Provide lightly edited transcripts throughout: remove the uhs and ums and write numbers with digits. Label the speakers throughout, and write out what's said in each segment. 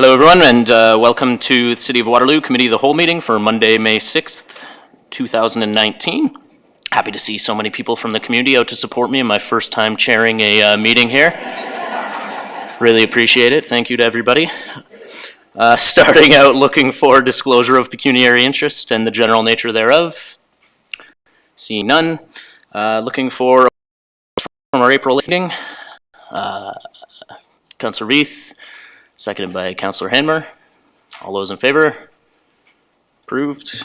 Speaker 1: Hello everyone, and welcome to the City of Waterloo Committee of the Whole meeting for Monday, May 6th, 2019. Happy to see so many people from the community out to support me in my first time chairing a meeting here. Really appreciate it. Thank you to everybody. Starting out looking for disclosure of pecuniary interest and the general nature thereof. Seeing none. Looking for from our April meeting. Councillor Reith. Seconded by Councillor Hanmer. All those in favor? Approved.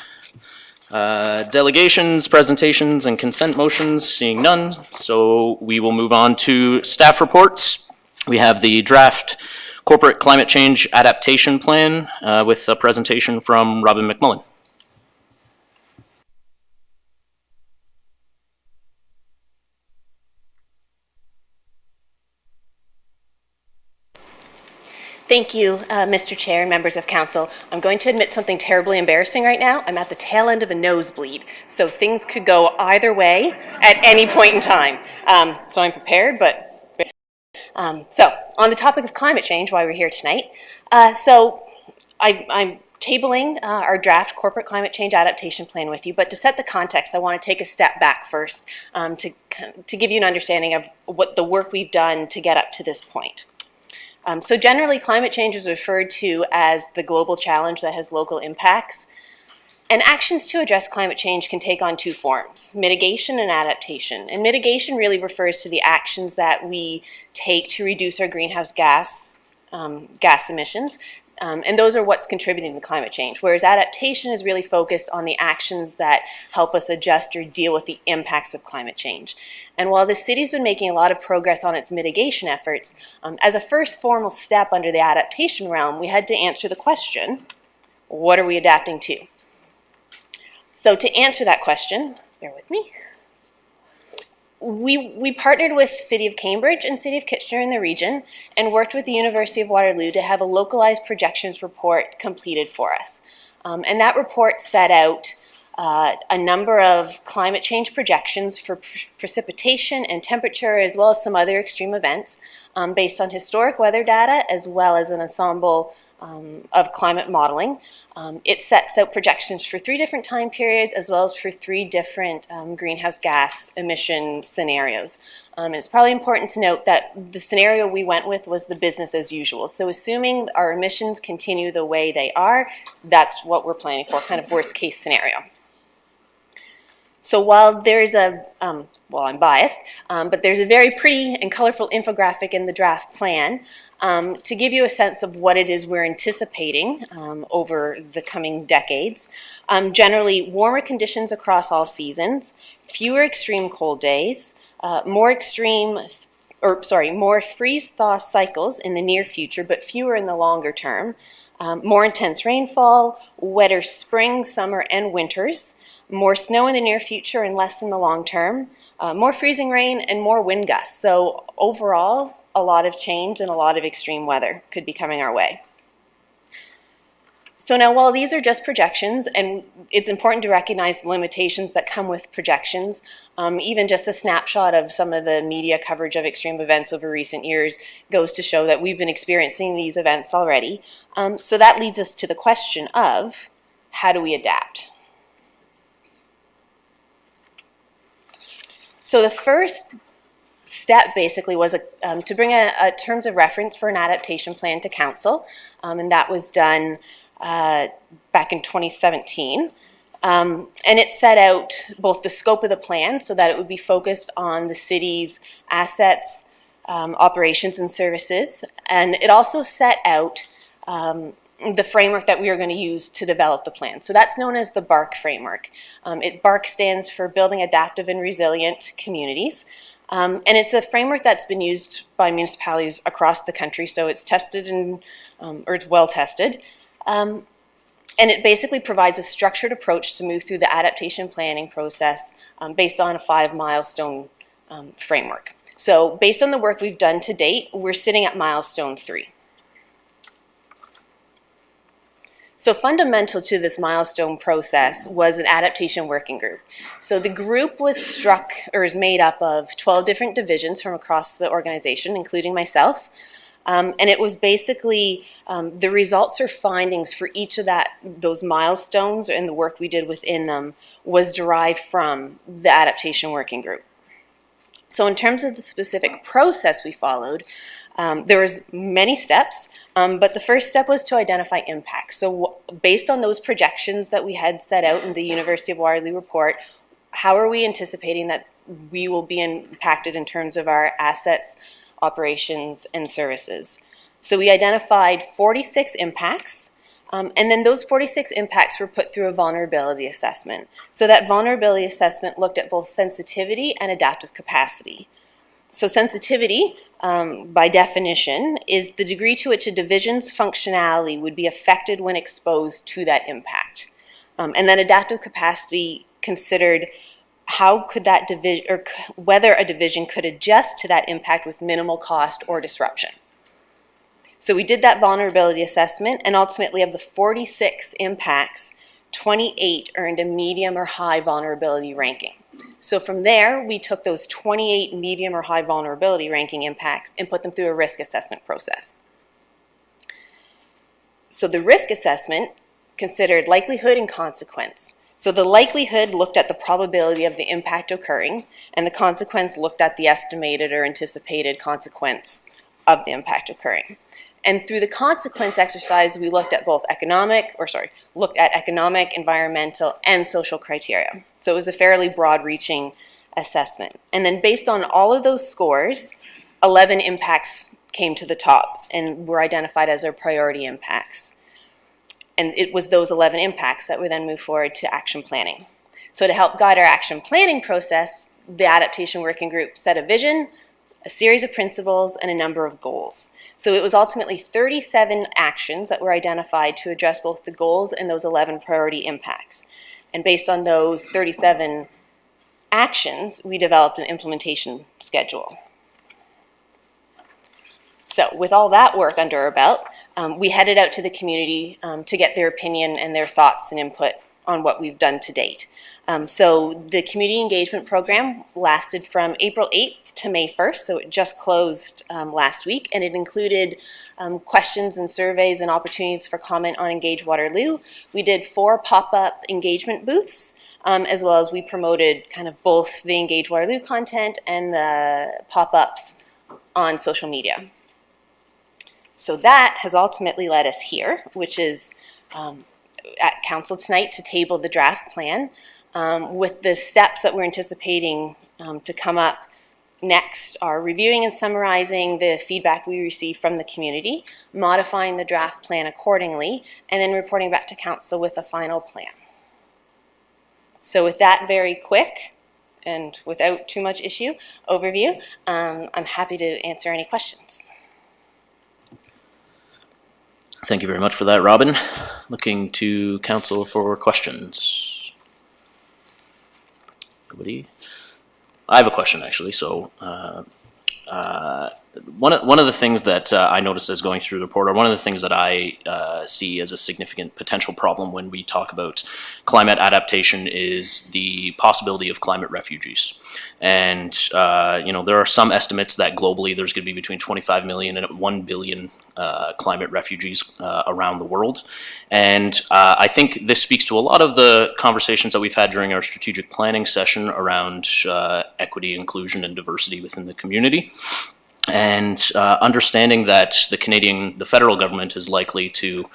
Speaker 1: Delegations, presentations, and consent motions, seeing none. So we will move on to staff reports. We have the draft corporate climate change adaptation plan with a presentation from Robin McMullen.
Speaker 2: Thank you, Mr. Chair and members of council. I'm going to admit something terribly embarrassing right now. I'm at the tail end of a nosebleed, so things could go either way at any point in time. So I'm prepared, but so on the topic of climate change, why we're here tonight. I'm tabling our draft corporate climate change adaptation plan with you, but to set the context, I want to take a step back first to give you an understanding of what the work we've done to get up to this point. So generally, climate change is referred to as the global challenge that has local impacts. And actions to address climate change can take on two forms, mitigation and adaptation. And mitigation really refers to the actions that we take to reduce our greenhouse gas emissions. And those are what's contributing to climate change, whereas adaptation is really focused on the actions that help us adjust or deal with the impacts of climate change. And while the city's been making a lot of progress on its mitigation efforts, as a first formal step under the adaptation realm, we had to answer the question, what are we adapting to? So to answer that question, bear with me, we partnered with City of Cambridge and City of Kitchener in the region and worked with the University of Waterloo to have a localized projections report completed for us. And that report set out a number of climate change projections for precipitation and temperature, as well as some other extreme events based on historic weather data, as well as an ensemble of climate modeling. It sets out projections for 3 different time periods, as well as for 3 different greenhouse gas emission scenarios. And it's probably important to note that the scenario we went with was the business as usual. So assuming our emissions continue the way they are, that's what we're planning for, kind of worst case scenario. So while there's well, I'm biased, but there's a very pretty and colorful infographic in the draft plan to give you a sense of what it is we're anticipating over the coming decades. Generally, warmer conditions across all seasons, fewer extreme cold days, more freeze-thaw cycles in the near future, but fewer in the longer term, more intense rainfall, wetter spring, summer, and winters, more snow in the near future and less in the long term, more freezing rain and more wind gusts. So overall, a lot of change and a lot of extreme weather could be coming our way. So now, while these are just projections, and it's important to recognize the limitations that come with projections, even just a snapshot of some of the media coverage of extreme events over recent years goes to show that we've been experiencing these events already. So that leads us to the question of, how do we adapt? So the first step basically was to bring a terms of reference for an adaptation plan to council, and that was done back in 2017. And it set out both the scope of the plan so that it would be focused on the city's assets, operations, and services, and it also set out the framework that we are going to use to develop the plan. So that's known as the BARC framework. BARC stands for Building Adaptive and Resilient Communities. And it's a framework that's been used by municipalities across the country, so it's tested or it's well tested. And it basically provides a structured approach to move through the adaptation planning process based on a 5 milestone framework. So based on the work we've done to date, we're sitting at milestone 3. So fundamental to this milestone process was an adaptation working group. So the group was is made up of 12 different divisions from across the organization, including myself. And it was basically the results or findings for each of those milestones and the work we did within them was derived from the adaptation working group. So in terms of the specific process we followed, there was many steps, but the first step was to identify impacts. So based on those projections that we had set out in the University of Waterloo report, how are we anticipating that we will be impacted in terms of our assets, operations, and services? So we identified 46 impacts, and then those 46 impacts were put through a vulnerability assessment. So that vulnerability assessment looked at both sensitivity and adaptive capacity. So sensitivity, by definition, is the degree to which a division's functionality would be affected when exposed to that impact. And then adaptive capacity considered how could that division, or whether a division could adjust to that impact with minimal cost or disruption. So we did that vulnerability assessment, and ultimately of the 46 impacts, 28 earned a medium or high vulnerability ranking. So from there, we took those 28 medium or high vulnerability ranking impacts and put them through a risk assessment process. So the risk assessment considered likelihood and consequence. So the likelihood looked at the probability of the impact occurring, and the consequence looked at the estimated or anticipated consequence of the impact occurring. And through the consequence exercise, we looked at economic, environmental, and social criteria. So it was a fairly broad-reaching assessment. And then based on all of those scores, 11 impacts came to the top and were identified as our priority impacts. And it was those 11 impacts that we then moved forward to action planning. So to help guide our action planning process, the adaptation working group set a vision, a series of principles, and a number of goals. So it was ultimately 37 actions that were identified to address both the goals and those 11 priority impacts. And based on those 37 actions, we developed an implementation schedule. So with all that work under our belt, we headed out to the community to get their opinion and their thoughts and input on what we've done to date. So the community engagement program lasted from April 8th to May 1st, so it just closed last week, and it included questions and surveys and opportunities for comment on Engage Waterloo. We did 4 pop-up engagement booths, as well as we promoted kind of both the Engage Waterloo content and the pop-ups on social media. So that has ultimately led us here, which is at council tonight to table the draft plan with the steps that we're anticipating to come up next are reviewing and summarizing the feedback we receive from the community, modifying the draft plan accordingly, and then reporting back to council with a final plan. So with that very quick and without too much overview, I'm happy to answer any questions.
Speaker 1: Thank you very much for that, Robin. Looking to council for questions. Nobody? I have a question, actually. So one of the things that I noticed as going through the report, or one of the things that I see as a significant potential problem when we talk about climate adaptation, is the possibility of climate refugees. And there are some estimates that globally there's going to be between 25 million and 1 billion climate refugees around the world. And I think this speaks to a lot of the conversations that we've had during our strategic planning session around equity, inclusion, and diversity within the community. And understanding that the federal government is likely to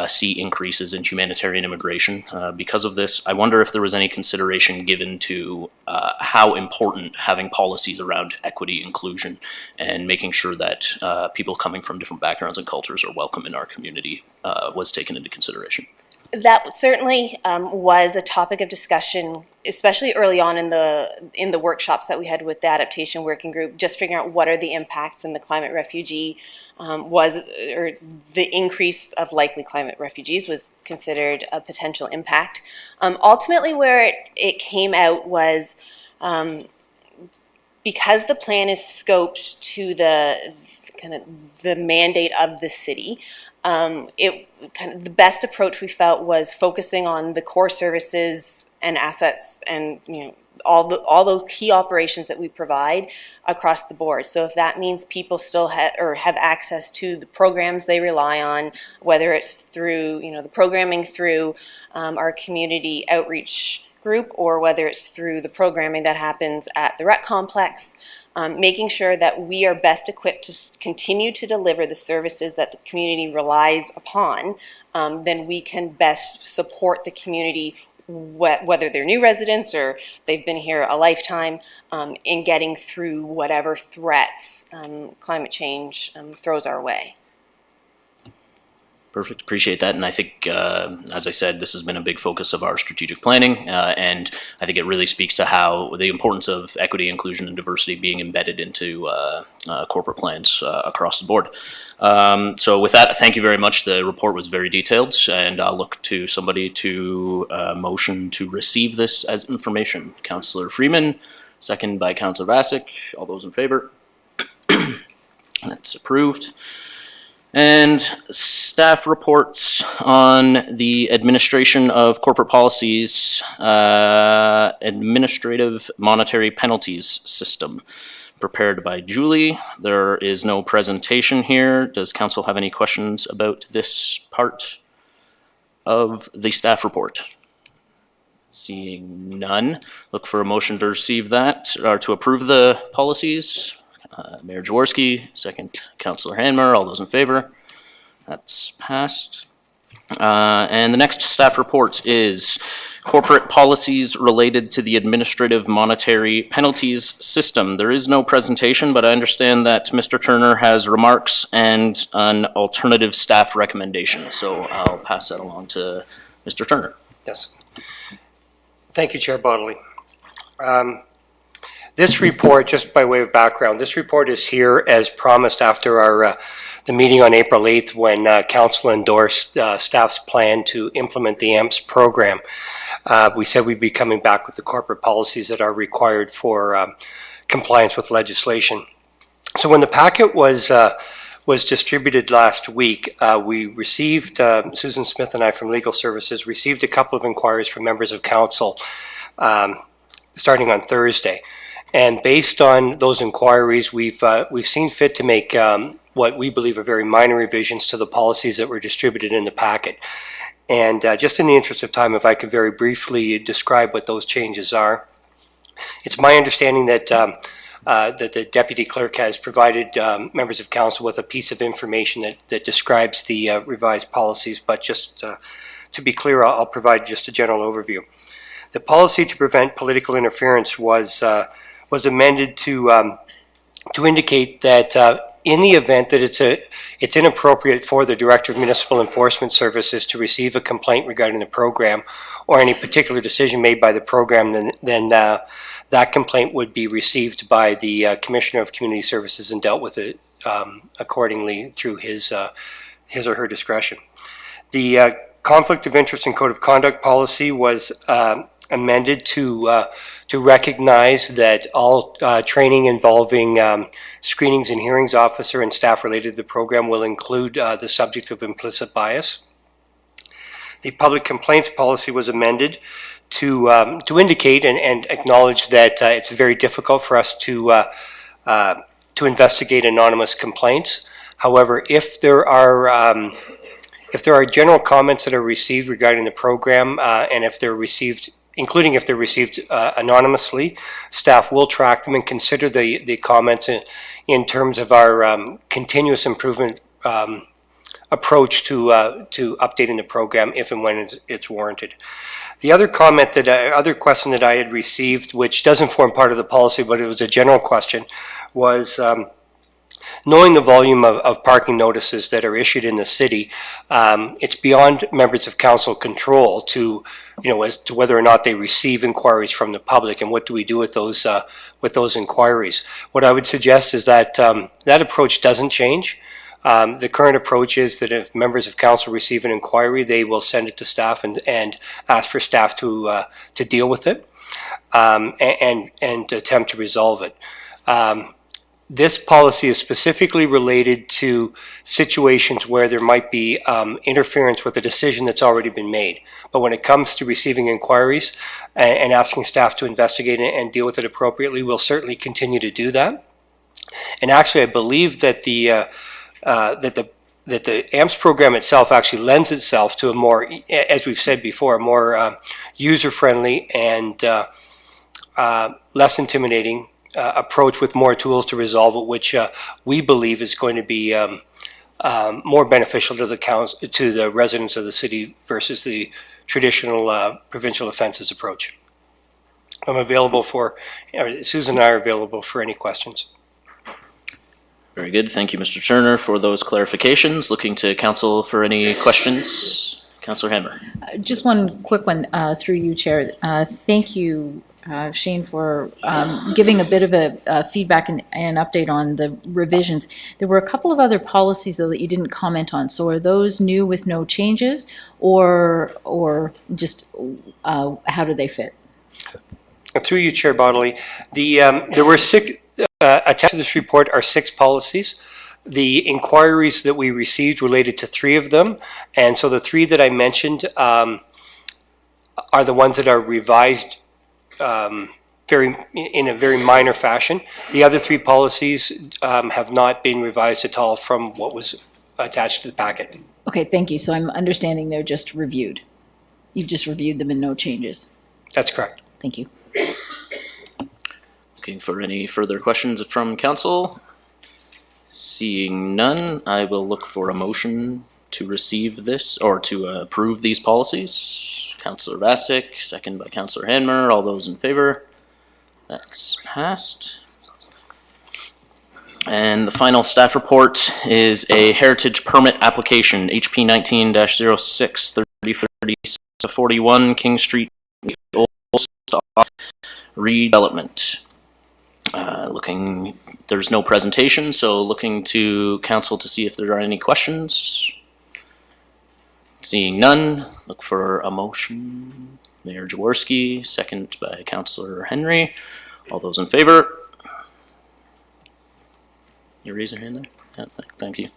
Speaker 1: see increases in humanitarian immigration because of this, I wonder if there was any consideration given to how important having policies around equity, inclusion, and making sure that people coming from different backgrounds and cultures are welcome in our community was taken into consideration.
Speaker 2: That certainly was a topic of discussion, especially early on in the workshops that we had with the adaptation working group, just figuring out what are the impacts, and the climate refugee the increase of likely climate refugees was considered a potential impact. Ultimately, where it came out was because the plan is scoped to the mandate of the city. The best approach we felt was focusing on the core services and assets and all those key operations that we provide across the board. So if that means people still have access to the programs they rely on, whether it's through the programming through our community outreach group, or whether it's through the programming that happens at the rec complex, making sure that we are best equipped to continue to deliver the services that the community relies upon, then we can best support the community, whether they're new residents or they've been here a lifetime, in getting through whatever threats climate change throws our way.
Speaker 1: Perfect. Appreciate that. And I think, as I said, this has been a big focus of our strategic planning. And I think it really speaks to how the importance of equity, inclusion, and diversity being embedded into corporate plans across the board. So with that, thank you very much. The report was very detailed, and I'll look to somebody to motion to receive this as information. Councillor Freeman, second by Councillor Vasic. All those in favor? That's approved. And staff reports on the administration of corporate policies, administrative monetary penalties system, prepared by Julie. There is no presentation here. Does council have any questions about this part of the staff report? Seeing none, look for a motion to receive that, or to approve the policies. Mayor Jaworski, second Councillor Hanmer. All those in favor? That's passed. And the next staff report is corporate policies related to the administrative monetary penalties system. There is no presentation, but I understand that Mr. Turner has remarks and an alternative staff recommendation. So I'll pass that along to Mr. Turner.
Speaker 3: Yes. Thank you, Chair Bodley. This report, just by way of background, this report is here as promised after the meeting on April 8th when Council endorsed staff's plan to implement the AMPS program. We said we'd be coming back with the corporate policies that are required for compliance with legislation. So when the packet was distributed last week, we received, Susan Smith and I from Legal Services received a couple of inquiries from members of Council starting on Thursday. And based on those inquiries, we've seen fit to make what we believe are very minor revisions to the policies that were distributed in the packet. And just in the interest of time, if I could very briefly describe what those changes are. It's my understanding that that the Deputy Clerk has provided members of Council with a piece of information that describes the revised policies, but just to be clear, I'll provide just a general overview. The policy to prevent political interference was amended to indicate that in the event that it's inappropriate for the Director of Municipal Enforcement Services to receive a complaint regarding the program or any particular decision made by the program, then that complaint would be received by the Commissioner of Community Services and dealt with it accordingly through his or her discretion. The Conflict of Interest and Code of Conduct policy was amended to recognize that all training involving screenings and hearings officer and staff related to the program will include the subject of implicit bias. The public complaints policy was amended to indicate and acknowledge that it's very difficult for us to investigate anonymous complaints. However, if there are general comments that are received regarding the program, and if they're received, including if they're received anonymously, staff will track them and consider the comments in terms of our continuous improvement approach to updating the program if and when it's warranted. The other other question that I had received, which doesn't form part of the policy, but it was a general question, was knowing the volume of parking notices that are issued in the city, it's beyond members of council control to, as to whether or not they receive inquiries from the public and what do we do with those inquiries. What I would suggest is that that approach doesn't change. The current approach is that if members of council receive an inquiry, they will send it to staff and ask for staff to deal with it and attempt to resolve it. This policy is specifically related to situations where there might be interference with a decision that's already been made. But when it comes to receiving inquiries and asking staff to investigate it and deal with it appropriately, we'll certainly continue to do that. And actually, I believe that the AMPS program itself actually lends itself to a more, as we've said before, a more user-friendly and less intimidating approach with more tools to resolve it, which we believe is going to be more beneficial to the residents of the city versus the traditional provincial offences approach. I'm available for, Susan and I are available for any questions.
Speaker 1: Very good. Thank you, Mr. Turner, for those clarifications. Looking to council for any questions. Councillor Hammer.
Speaker 4: Just one quick one through you, Chair. Thank you, Shane, for giving a bit of a feedback and update on the revisions. There were a couple of other policies, though, that you didn't comment on. So are those new with no changes, or just how do they fit?
Speaker 3: Through you, Chair Bodley, there were six, attached to this report are 6 policies. The inquiries that we received related to 3 of them, and so the 3 that I mentioned are the ones that are revised in a very minor fashion. The other 3 policies have not been revised at all from what was attached to the packet.
Speaker 4: Okay, thank you. So I'm understanding they're just reviewed. You've just reviewed them and no changes.
Speaker 3: That's correct.
Speaker 4: Thank you.
Speaker 1: Looking for any further questions from council? Seeing none, I will look for a motion to receive this or to approve these policies. Councillor Vasic, second by Councillor Hanmer. All those in favor? That's passed. And the final staff report is a heritage permit application, HP 19-06 3040 King Street Old Stock redevelopment. There's no presentation, so looking to council to see if there are any questions. Seeing none, look for a motion. Mayor Jaworski, second by Councillor Henry. All those in favor? You raise your hand there? Yeah, thank you.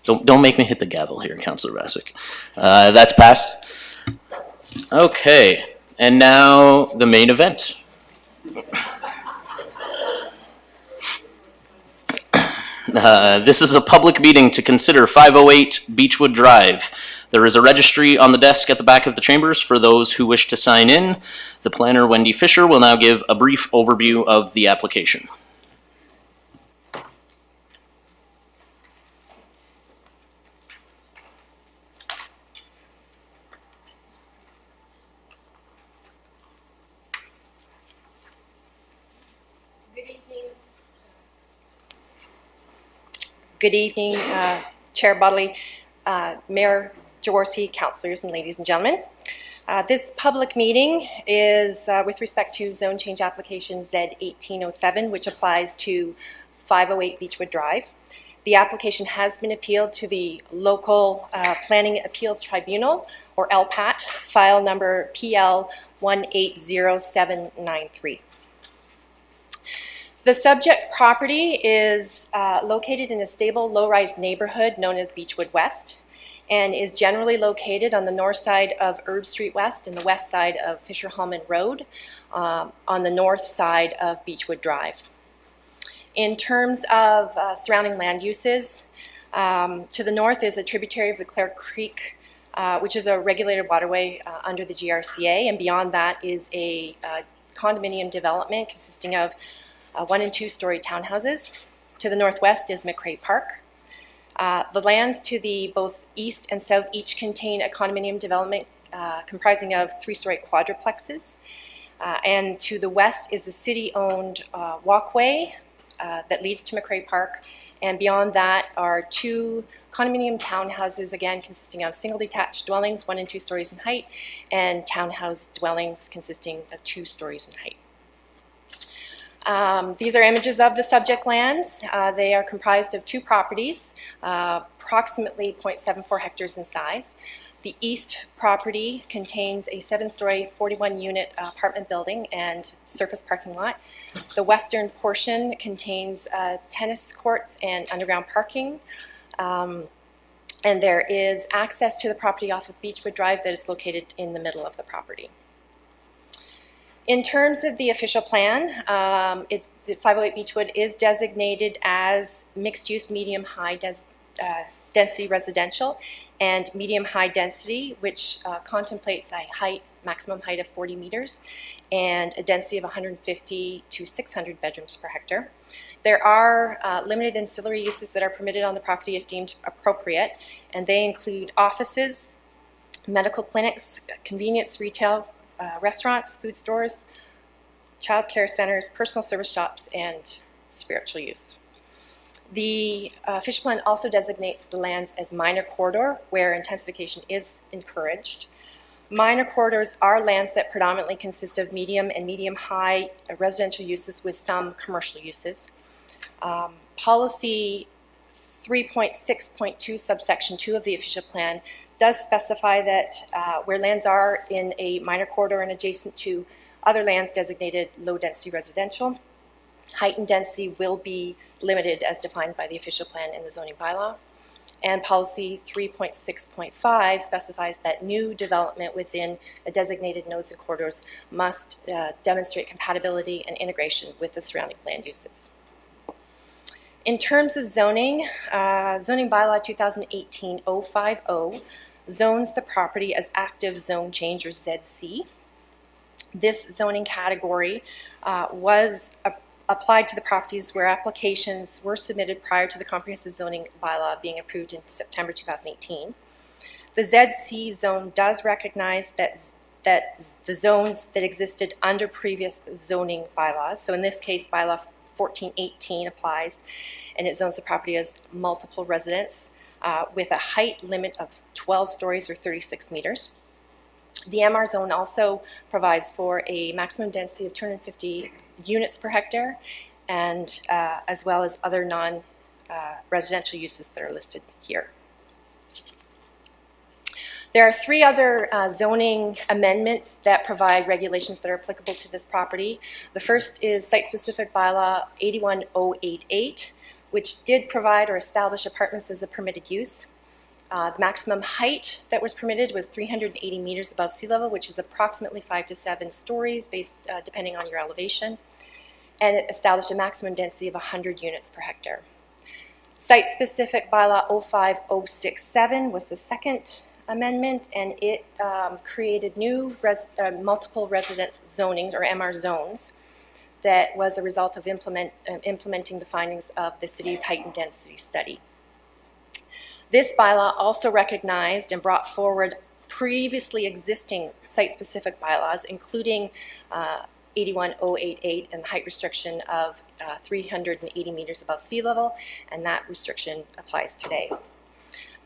Speaker 1: Don't make me hit the gavel here, Councillor Vasic. That's passed. Okay, and now the main event. This is a public meeting to consider 508 Beechwood Drive. There is a registry on the desk at the back of the chambers for those who wish to sign in. The planner, Wendy Fisher, will now give a brief overview of the application.
Speaker 5: Good evening, Chair Bodley, Mayor Jaworski, councillors, and ladies and gentlemen. This public meeting is with respect to zone change application Z1807, which applies to 508 Beechwood Drive. The application has been appealed to the local Planning Appeals Tribunal, or LPAT, file number PL 180793. The subject property is located in a stable, low-rise neighborhood known as Beechwood West, and is generally located on the north side of Herb Street West and the west side of Fisher-Hallman Road, on the north side of Beechwood Drive. In terms of surrounding land uses, to the north is a tributary of the Clare Creek, which is a regulated waterway under the GRCA, and beyond that is a condominium development consisting of 1- and 2-story townhouses. To the northwest is McRae Park. The lands to the both east and south each contain a condominium development comprising of 3-story quadruplexes. And to the west is the city-owned walkway that leads to McRae Park. And beyond that are 2 condominium townhouses, again consisting of single detached dwellings, 1 and 2 stories in height, and townhouse dwellings consisting of 2 stories in height. These are images of the subject lands. They are comprised of 2 properties, approximately 0.74 hectares in size. The east property contains a 7-story, 41-unit apartment building and surface parking lot. The western portion contains tennis courts and underground parking. And there is access to the property off of Beechwood Drive that is located in the middle of the property. In terms of the official plan, the 508 Beechwood is designated as mixed-use medium-high density residential and medium-high density, which contemplates a maximum height of 40 meters and a density of 150 to 600 bedrooms per hectare. There are limited ancillary uses that are permitted on the property if deemed appropriate, and they include offices, medical clinics, convenience retail, restaurants, food stores, child care centers, personal service shops, and spiritual use. The official plan also designates the lands as minor corridor, where intensification is encouraged. Minor corridors are lands that predominantly consist of medium and medium-high residential uses with some commercial uses. Policy 3.6.2 subsection 2 of the official plan does specify that where lands are in a minor corridor and adjacent to other lands designated low-density residential, height and density will be limited as defined by the official plan in the zoning bylaw. And policy 3.6.5 specifies that new development within a designated nodes and corridors must demonstrate compatibility and integration with the surrounding land uses. In terms of zoning, zoning bylaw 2018-050 zones the property as active zone change, or ZC. This zoning category was applied to the properties where applications were submitted prior to the comprehensive zoning bylaw being approved in September 2018. The ZC zone does recognize that the zones that existed under previous zoning bylaws, so in this case bylaw 1418 applies, and it zones the property as multiple residence with a height limit of 12 stories or 36 meters. The MR zone also provides for a maximum density of 250 units per hectare, and as well as other non-residential uses that are listed here. There are 3 other zoning amendments that provide regulations that are applicable to this property. The first is site-specific bylaw 81088, which did provide or establish apartments as a permitted use. The maximum height that was permitted was 380 meters above sea level, which is approximately 5 to 7 stories, based depending on your elevation. And it established a maximum density of 100 units per hectare. Site-specific bylaw 05067 was the second amendment, and it created new multiple residence zoning, or MR zones, that was a result of implementing the findings of the city's height and density study. This bylaw also recognized and brought forward previously existing site-specific bylaws, including 81088 and the height restriction of 380 meters above sea level, and that restriction applies today.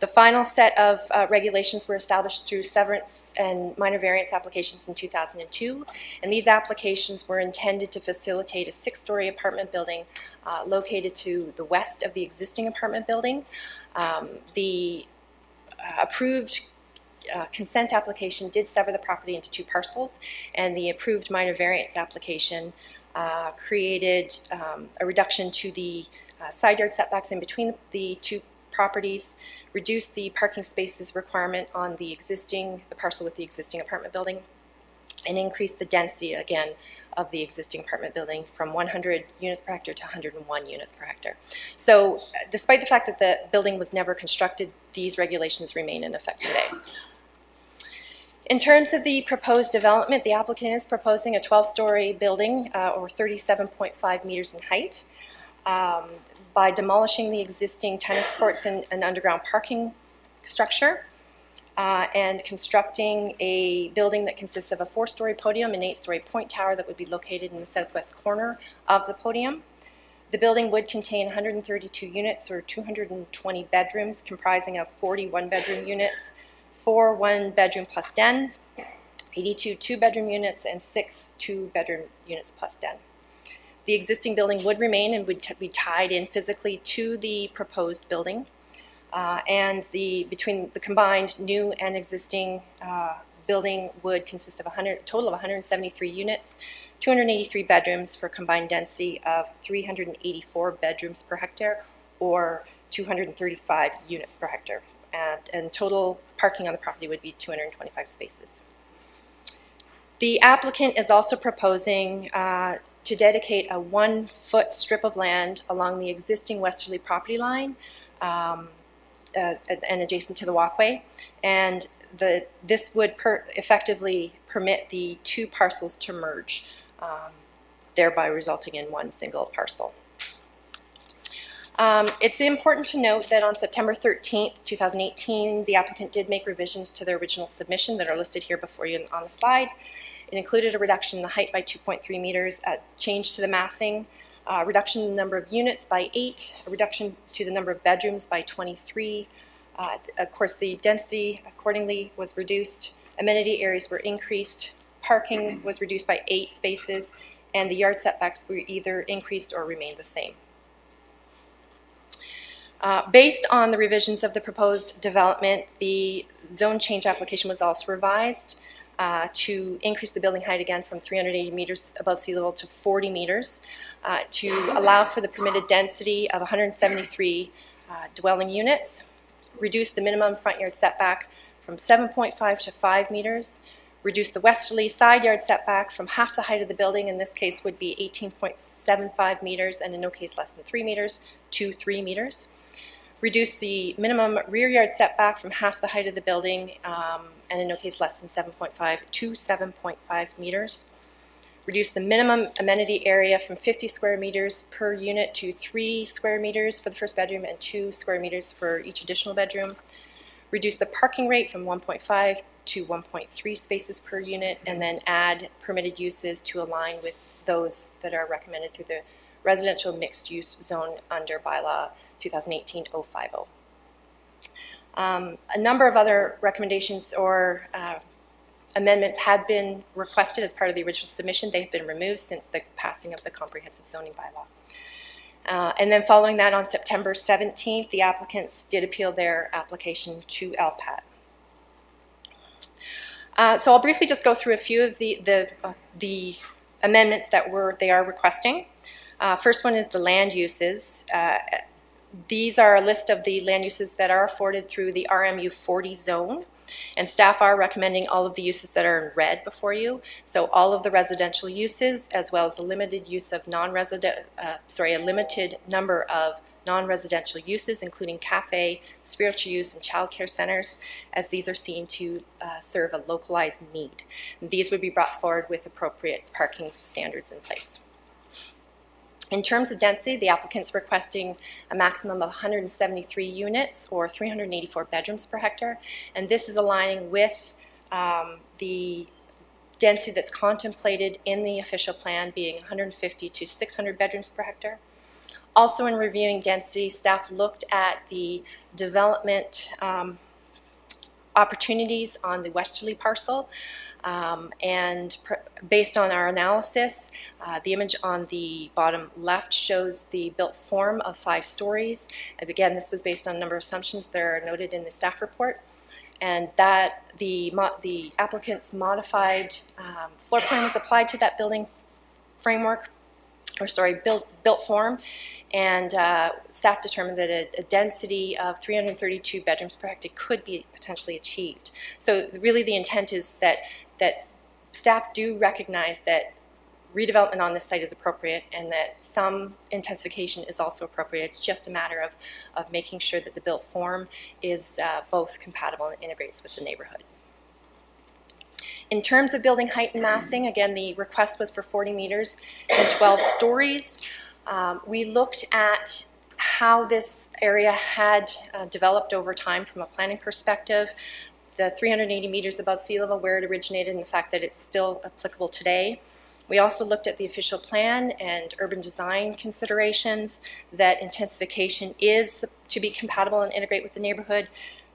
Speaker 5: The final set of regulations were established through severance and minor variance applications in 2002, and these applications were intended to facilitate a 6-story apartment building located to the west of the existing apartment building. The approved consent application did sever the property into 2 parcels, and the approved minor variance application created a reduction to the side yard setbacks in between the 2 properties, reduced the parking spaces requirement on the parcel with the existing apartment building, and increased the density again of the existing apartment building from 100 units per hectare to 101 units per hectare. So despite the fact that the building was never constructed, these regulations remain in effect today. In terms of the proposed development, the applicant is proposing a 12-story building or 37.5 meters in height. By demolishing the existing tennis courts and an underground parking structure and constructing a building that consists of a 4-story podium and 8-story point tower that would be located in the southwest corner of the podium. The building would contain 132 units or 220 bedrooms, comprising of 40 one-bedroom units, 4 one-bedroom plus den, 82 two-bedroom units, and 6 two-bedroom units plus den. The existing building would remain and would be tied in physically to the proposed building. And between the combined new and existing building would consist of a total of 173 units, 283 bedrooms for a combined density of 384 bedrooms per hectare, or 235 units per hectare. And total parking on the property would be 225 spaces. The applicant is also proposing to dedicate a 1-foot strip of land along the existing westerly property line and adjacent to the walkway. And this would effectively permit the 2 parcels to merge, thereby resulting in one single parcel. It's important to note that on September 13th, 2018, the applicant did make revisions to their original submission that are listed here before you on the slide. It included a reduction in the height by 2.3 meters, a change to the massing, a reduction in the number of units by 8, a reduction to the number of bedrooms by 23. Of course, the density accordingly was reduced, amenity areas were increased, parking was reduced by 8 spaces, and the yard setbacks were either increased or remained the same. Based on the revisions of the proposed development, the zone change application was also revised to increase the building height again from 380 meters above sea level to 40 meters to allow for the permitted density of 173 dwelling units, reduce the minimum front yard setback from 7.5 to 5 meters, reduce the westerly side yard setback from half the height of the building, in this case would be 18.75 meters and in no case less than 3 meters, to 3 meters. Reduce the minimum rear yard setback from half the height of the building and in no case less than 7.5 to 7.5 meters. Reduce the minimum amenity area from 50 square meters per unit to 3 square meters for the first bedroom and 2 square meters for each additional bedroom. Reduce the parking rate from 1.5 to 1.3 spaces per unit, and then add permitted uses to align with those that are recommended through the residential mixed use zone under bylaw 2018-050. A number of other recommendations or amendments had been requested as part of the original submission. They've been removed since the passing of the comprehensive zoning bylaw. And then following that, on September 17th, the applicants did appeal their application to LPAT. So I'll briefly just go through a few of the amendments that they are requesting. First one is the land uses. These are a list of the land uses that are afforded through the RMU 40 zone, and staff are recommending all of the uses that are in red before you. So all of the residential uses, as well as a limited use of a limited number of non-residential uses, including cafe, spiritual use, and childcare centers, as these are seen to serve a localized need. And these would be brought forward with appropriate parking standards in place. In terms of density, the applicant's requesting a maximum of 173 units or 384 bedrooms per hectare, and this is aligning with the density that's contemplated in the official plan, being 150 to 600 bedrooms per hectare. Also, in reviewing density, staff looked at the development opportunities on the westerly parcel, and based on our analysis, the image on the bottom left shows the built form of 5 stories. And again, this was based on a number of assumptions that are noted in the staff report, and that the applicant's modified floor plan was applied to that building framework, built form, and staff determined that a density of 332 bedrooms per hectare could be potentially achieved. So really the intent is that staff do recognize that redevelopment on this site is appropriate and that some intensification is also appropriate. It's just a matter of making sure that the built form is both compatible and integrates with the neighborhood. In terms of building height and massing, again, the request was for 40 meters and 12 stories. We looked at how this area had developed over time from a planning perspective, the 380 meters above sea level, where it originated, and the fact that it's still applicable today. We also looked at the official plan and urban design considerations, that intensification is to be compatible and integrate with the neighborhood,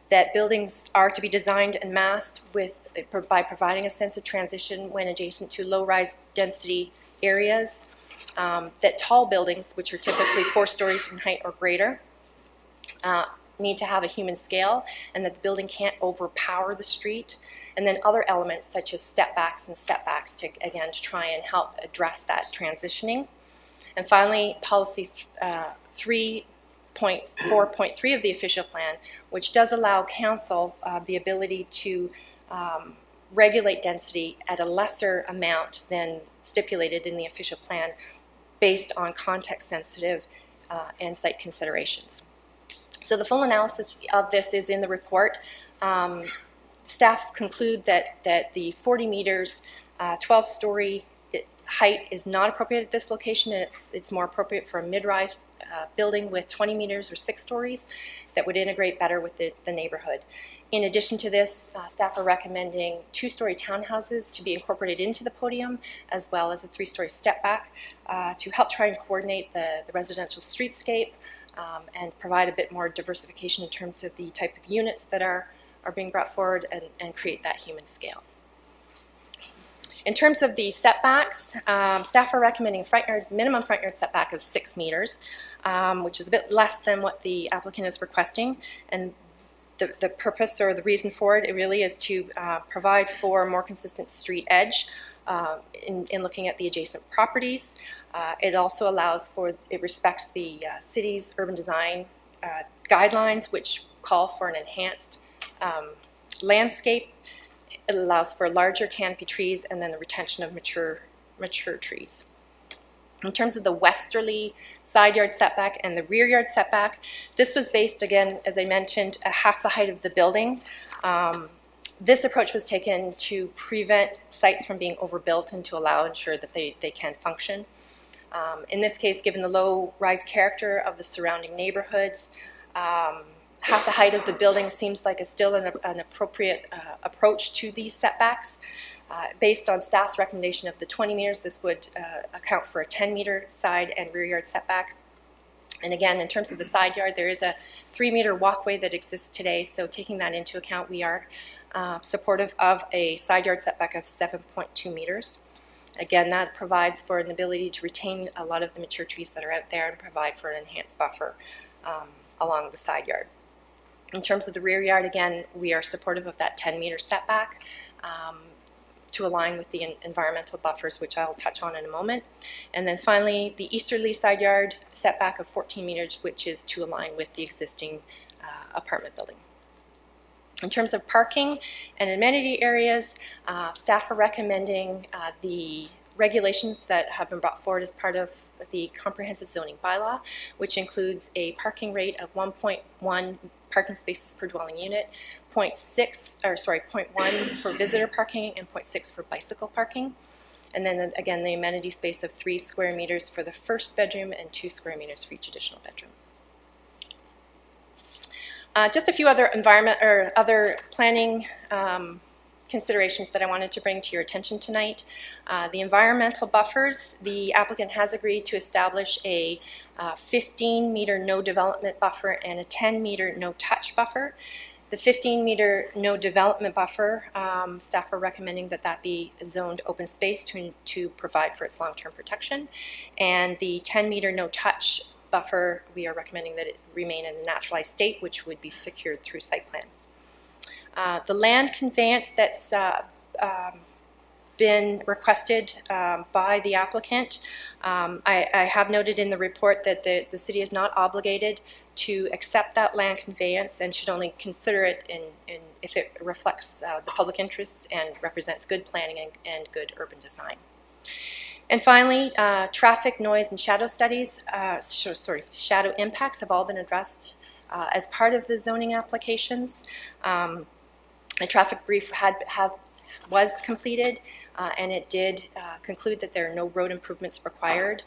Speaker 5: that buildings are to be designed and massed by providing a sense of transition when adjacent to low-rise density areas, that tall buildings, which are typically 4 stories in height or greater, need to have a human scale and that the building can't overpower the street. And then other elements such as step backs to, again, to try and help address that transitioning. And finally, policy 3.4.3 of the official plan, which does allow council the ability to regulate density at a lesser amount than stipulated in the official plan based on context-sensitive and site considerations. So the full analysis of this is in the report. Staff conclude that the 40 meters, 12-story height is not appropriate at this location, and it's more appropriate for a mid-rise building with 20 meters or 6 stories that would integrate better with the neighborhood. In addition to this, staff are recommending 2-story townhouses to be incorporated into the podium, as well as a 3-story step back to help try and coordinate the residential streetscape and provide a bit more diversification in terms of the type of units that are being brought forward and create that human scale. In terms of the setbacks, staff are recommending minimum front yard setback of 6 meters, which is a bit less than what the applicant is requesting. And the purpose or the reason for it really is to provide for a more consistent street edge in looking at the adjacent properties. It also it respects the city's urban design guidelines, which call for an enhanced landscape. It allows for larger canopy trees and then the retention of mature trees. In terms of the westerly side yard setback and the rear yard setback, this was based, again, as I mentioned, at half the height of the building. This approach was taken to prevent sites from being overbuilt and to ensure that they can function. In this case, given the low-rise character of the surrounding neighborhoods, half the height of the building seems like it's still an appropriate approach to these setbacks. Based on staff's recommendation of the 20 meters, this would account for a 10-meter side and rear yard setback. And again, in terms of the side yard, there is a 3-meter walkway that exists today, so taking that into account, we are supportive of a side yard setback of 7.2 meters. Again, that provides for an ability to retain a lot of the mature trees that are out there and provide for an enhanced buffer along the side yard. In terms of the rear yard, again, we are supportive of that 10-meter setback to align with the environmental buffers, which I'll touch on in a moment. And then finally, the easterly side yard setback of 14 meters, which is to align with the existing apartment building. In terms of parking and amenity areas, staff are recommending the regulations that have been brought forward as part of the comprehensive zoning bylaw, which includes a parking rate of 1.1 parking spaces per dwelling unit, 0.1 for visitor parking and 0.6 for bicycle parking. And then again, the amenity space of 3 square meters for the first bedroom and 2 square meters for each additional bedroom. Just a few other other planning considerations that I wanted to bring to your attention tonight. The environmental buffers, the applicant has agreed to establish a 15-meter no development buffer and a 10-meter no touch buffer. The 15-meter no development buffer, staff are recommending that be zoned open space to provide for its long-term protection. And the 10-meter no touch buffer, we are recommending that it remain in a naturalized state, which would be secured through site plan. The land conveyance that's been requested by the applicant. I have noted in the report that the city is not obligated to accept that land conveyance and should only consider it if it reflects the public interests and represents good planning and good urban design. And finally, traffic, noise, and shadow studies, shadow impacts have all been addressed as part of the zoning applications. A traffic brief was completed, and it did conclude that there are no road improvements required.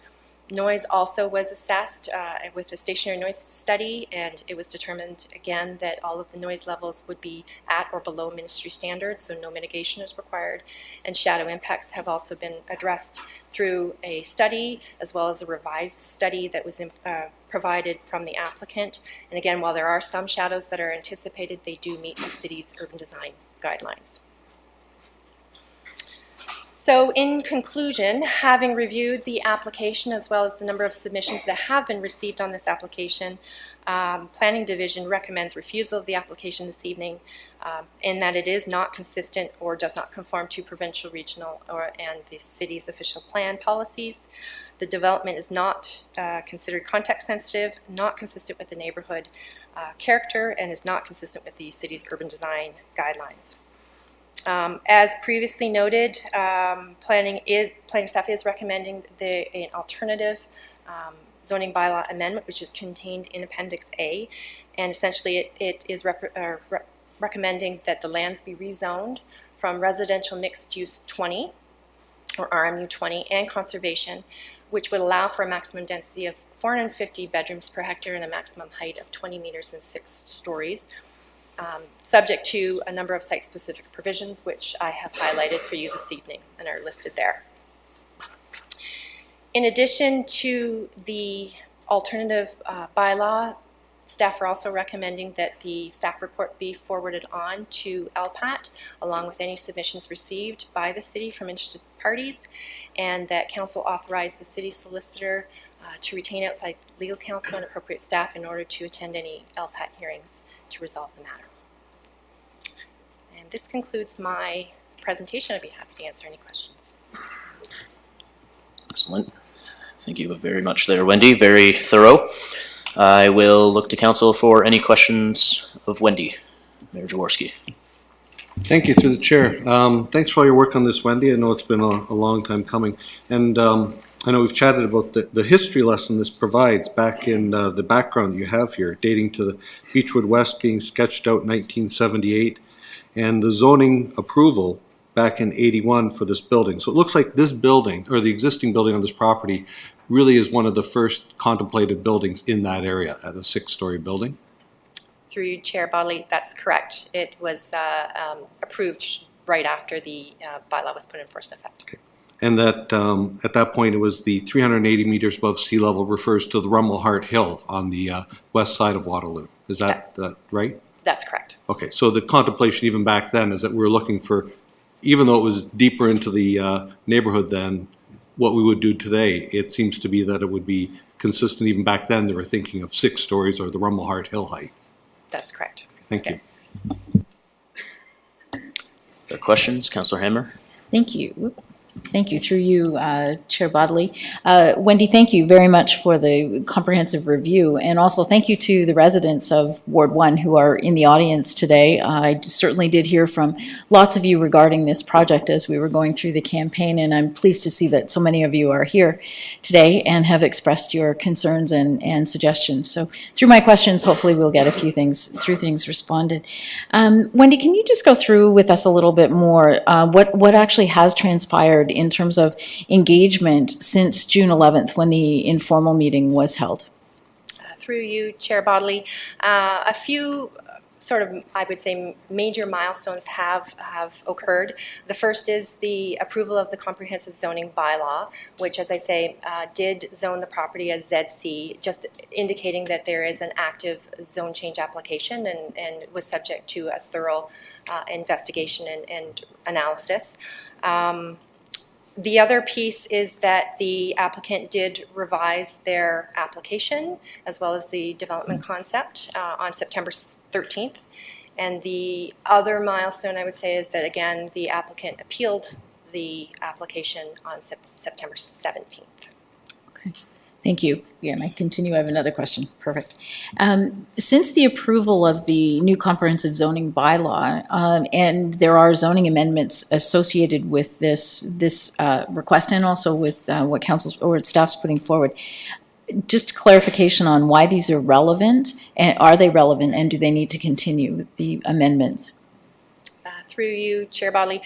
Speaker 5: Noise also was assessed with the stationary noise study, and it was determined again that all of the noise levels would be at or below ministry standards, so no mitigation is required. And shadow impacts have also been addressed through a study as well as a revised study that was provided from the applicant. And again, while there are some shadows that are anticipated, they do meet the city's urban design guidelines. So in conclusion, having reviewed the application as well as the number of submissions that have been received on this application, Planning Division recommends refusal of the application this evening in that it is not consistent or does not conform to provincial, regional, and the city's official plan policies. The development is not considered context sensitive, not consistent with the neighborhood character, and is not consistent with the city's urban design guidelines. As previously noted, planning staff is recommending an alternative zoning bylaw amendment, which is contained in Appendix A, and essentially it is recommending that the lands be rezoned from residential mixed use 20 or RMU 20 and conservation, which would allow for a maximum density of 450 bedrooms per hectare and a maximum height of 20 meters and 6 stories. Subject to a number of site-specific provisions, which I have highlighted for you this evening and are listed there. In addition to the alternative bylaw, staff are also recommending that the staff report be forwarded on to LPAT, along with any submissions received by the city from interested parties, and that council authorize the city solicitor to retain outside legal counsel and appropriate staff in order to attend any LPAT hearings to resolve the matter. And this concludes my presentation. I'd be happy to answer any questions.
Speaker 1: Excellent. Thank you very much there, Wendy. Very thorough. I will look to council for any questions of Wendy. Mayor Jaworski.
Speaker 6: Thank you, through the chair. Thanks for all your work on this, Wendy. I know it's been a long time coming. And I know we've chatted about the history lesson this provides back in the background that you have here, dating to the Beechwood West being sketched out in 1978 and the zoning approval back in 81 for this building. So it looks like this building, or the existing building on this property, really is one of the first contemplated buildings in that area at a 6-story building.
Speaker 5: Through you, Chair Bodley, that's correct. It was approved right after the bylaw was put in force in effect.
Speaker 6: Okay. And that at that point it was the 380 meters above sea level, refers to the Rumelhart Hill on the west side of Waterloo. Is that right?
Speaker 5: That's correct.
Speaker 6: Okay, so the contemplation even back then is that we're looking for, even though it was deeper into the neighborhood than what we would do today, it seems to be that it would be consistent. Even back then they were thinking of 6 stories or the Rumelhart Hill height.
Speaker 5: That's correct.
Speaker 6: Thank you.
Speaker 1: Other questions? Councillor Hammer?
Speaker 4: Thank you. Thank you. Through you, Chair Bodley. Wendy, thank you very much for the comprehensive review, and also thank you to the residents of Ward 1 who are in the audience today. I certainly did hear from lots of you regarding this project as we were going through the campaign, and I'm pleased to see that so many of you are here today and have expressed your concerns and suggestions. So through my questions, hopefully we'll get a few things responded. Wendy, can you just go through with us a little bit more what actually has transpired in terms of engagement since June 11th when the informal meeting was held?
Speaker 5: Through you, Chair Bodley, a few sort of, I would say, major milestones have occurred. The first is the approval of the comprehensive zoning bylaw, which, as I say, did zone the property as ZC, just indicating that there is an active zone change application and was subject to a thorough investigation and analysis. The other piece is that the applicant did revise their application as well as the development concept on September 13th. And the other milestone I would say is that, again, the applicant appealed the application on September 17th.
Speaker 4: Okay. Thank you. Yeah, I continue. I have another question. Perfect. Since the approval of the new comprehensive zoning bylaw, and there are zoning amendments associated with this request, and also with what council's or staff's putting forward, just clarification on why these are relevant, and are they relevant, and do they need to continue with the amendments?
Speaker 5: Through you, Chair Bodley,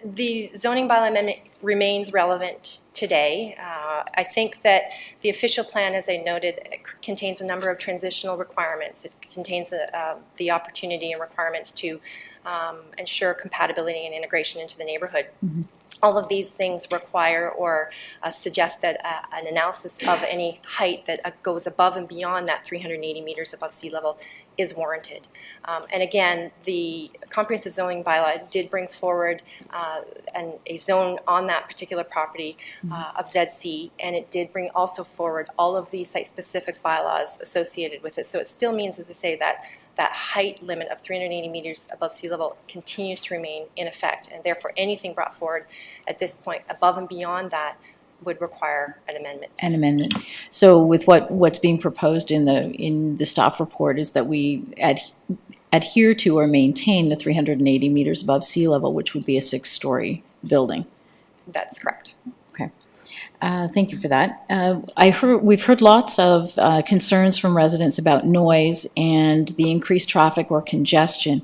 Speaker 5: the zoning bylaw amendment remains relevant today. I think that the official plan, as I noted, contains a number of transitional requirements. It contains the opportunity and requirements to ensure compatibility and integration into the neighborhood. Mm-hmm. All of these things require or suggest that an analysis of any height that goes above and beyond that 380 meters above sea level is warranted. And again, the comprehensive zoning bylaw did bring forward a zone on that particular property of ZC, and it did bring also forward all of the site-specific bylaws associated with it. So it still means, as I say, that that height limit of 380 meters above sea level continues to remain in effect, and therefore anything brought forward at this point above and beyond that would require an amendment.
Speaker 4: An amendment. So with what's being proposed in the staff report is that we adhere to or maintain the 380 meters above sea level, which would be a 6-story building.
Speaker 5: That's correct.
Speaker 4: Okay. Thank you for that. We've heard lots of concerns from residents about noise and the increased traffic or congestion.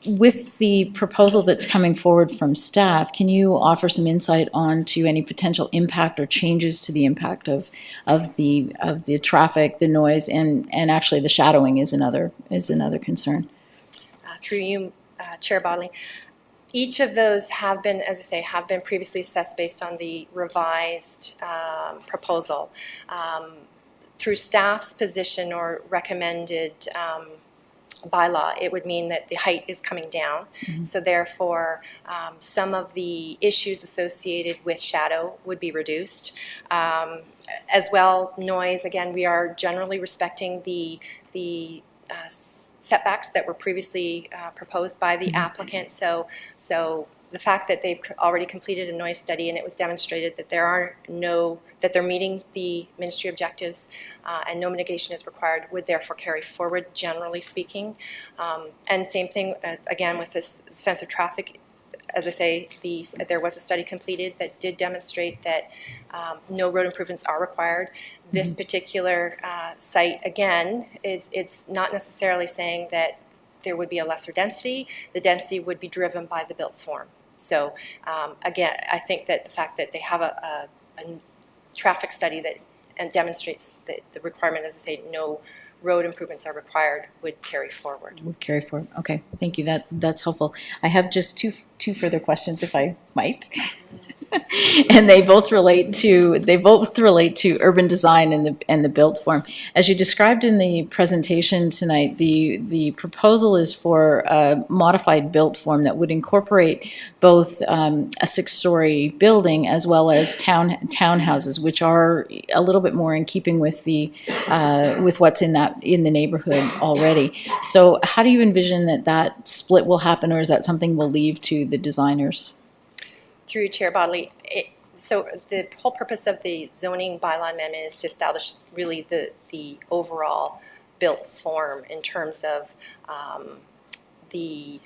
Speaker 4: With the proposal that's coming forward from staff, can you offer some insight onto any potential impact or changes to the impact of the traffic, the noise, and actually the shadowing is another concern?
Speaker 5: Through you, Chair Bodley. Each of those have been, as I say, have been previously assessed based on the revised proposal. Through staff's position or recommended bylaw, it would mean that the height is coming down. Mm-hmm. So therefore, some of the issues associated with shadow would be reduced. As well, noise, again, we are generally respecting the setbacks that were previously proposed by the applicant. So the fact that they've already completed a noise study and it was demonstrated that that they're meeting the ministry objectives and no mitigation is required would therefore carry forward, generally speaking. And same thing, again, with this sense of traffic. As I say, there was a study completed that did demonstrate that no road improvements are required. This particular site, again, it's not necessarily saying that there would be a lesser density. The density would be driven by the built form. So again, I think that the fact that they have a traffic study that demonstrates that the requirement, as I say, no road improvements are required, would carry forward.
Speaker 4: Would carry forward. Okay, thank you. That's helpful. I have just two further questions, if I might. And they both relate to urban design and the built form. As you described in the presentation tonight, the proposal is for a modified built form that would incorporate both a 6-story building as well as townhouses, which are a little bit more in keeping with with what's in the neighborhood already. So how do you envision that split will happen, or is that something we'll leave to the designers?
Speaker 5: Through Chair Bodley, so the whole purpose of the zoning bylaw amendment is to establish really the overall built form in terms of the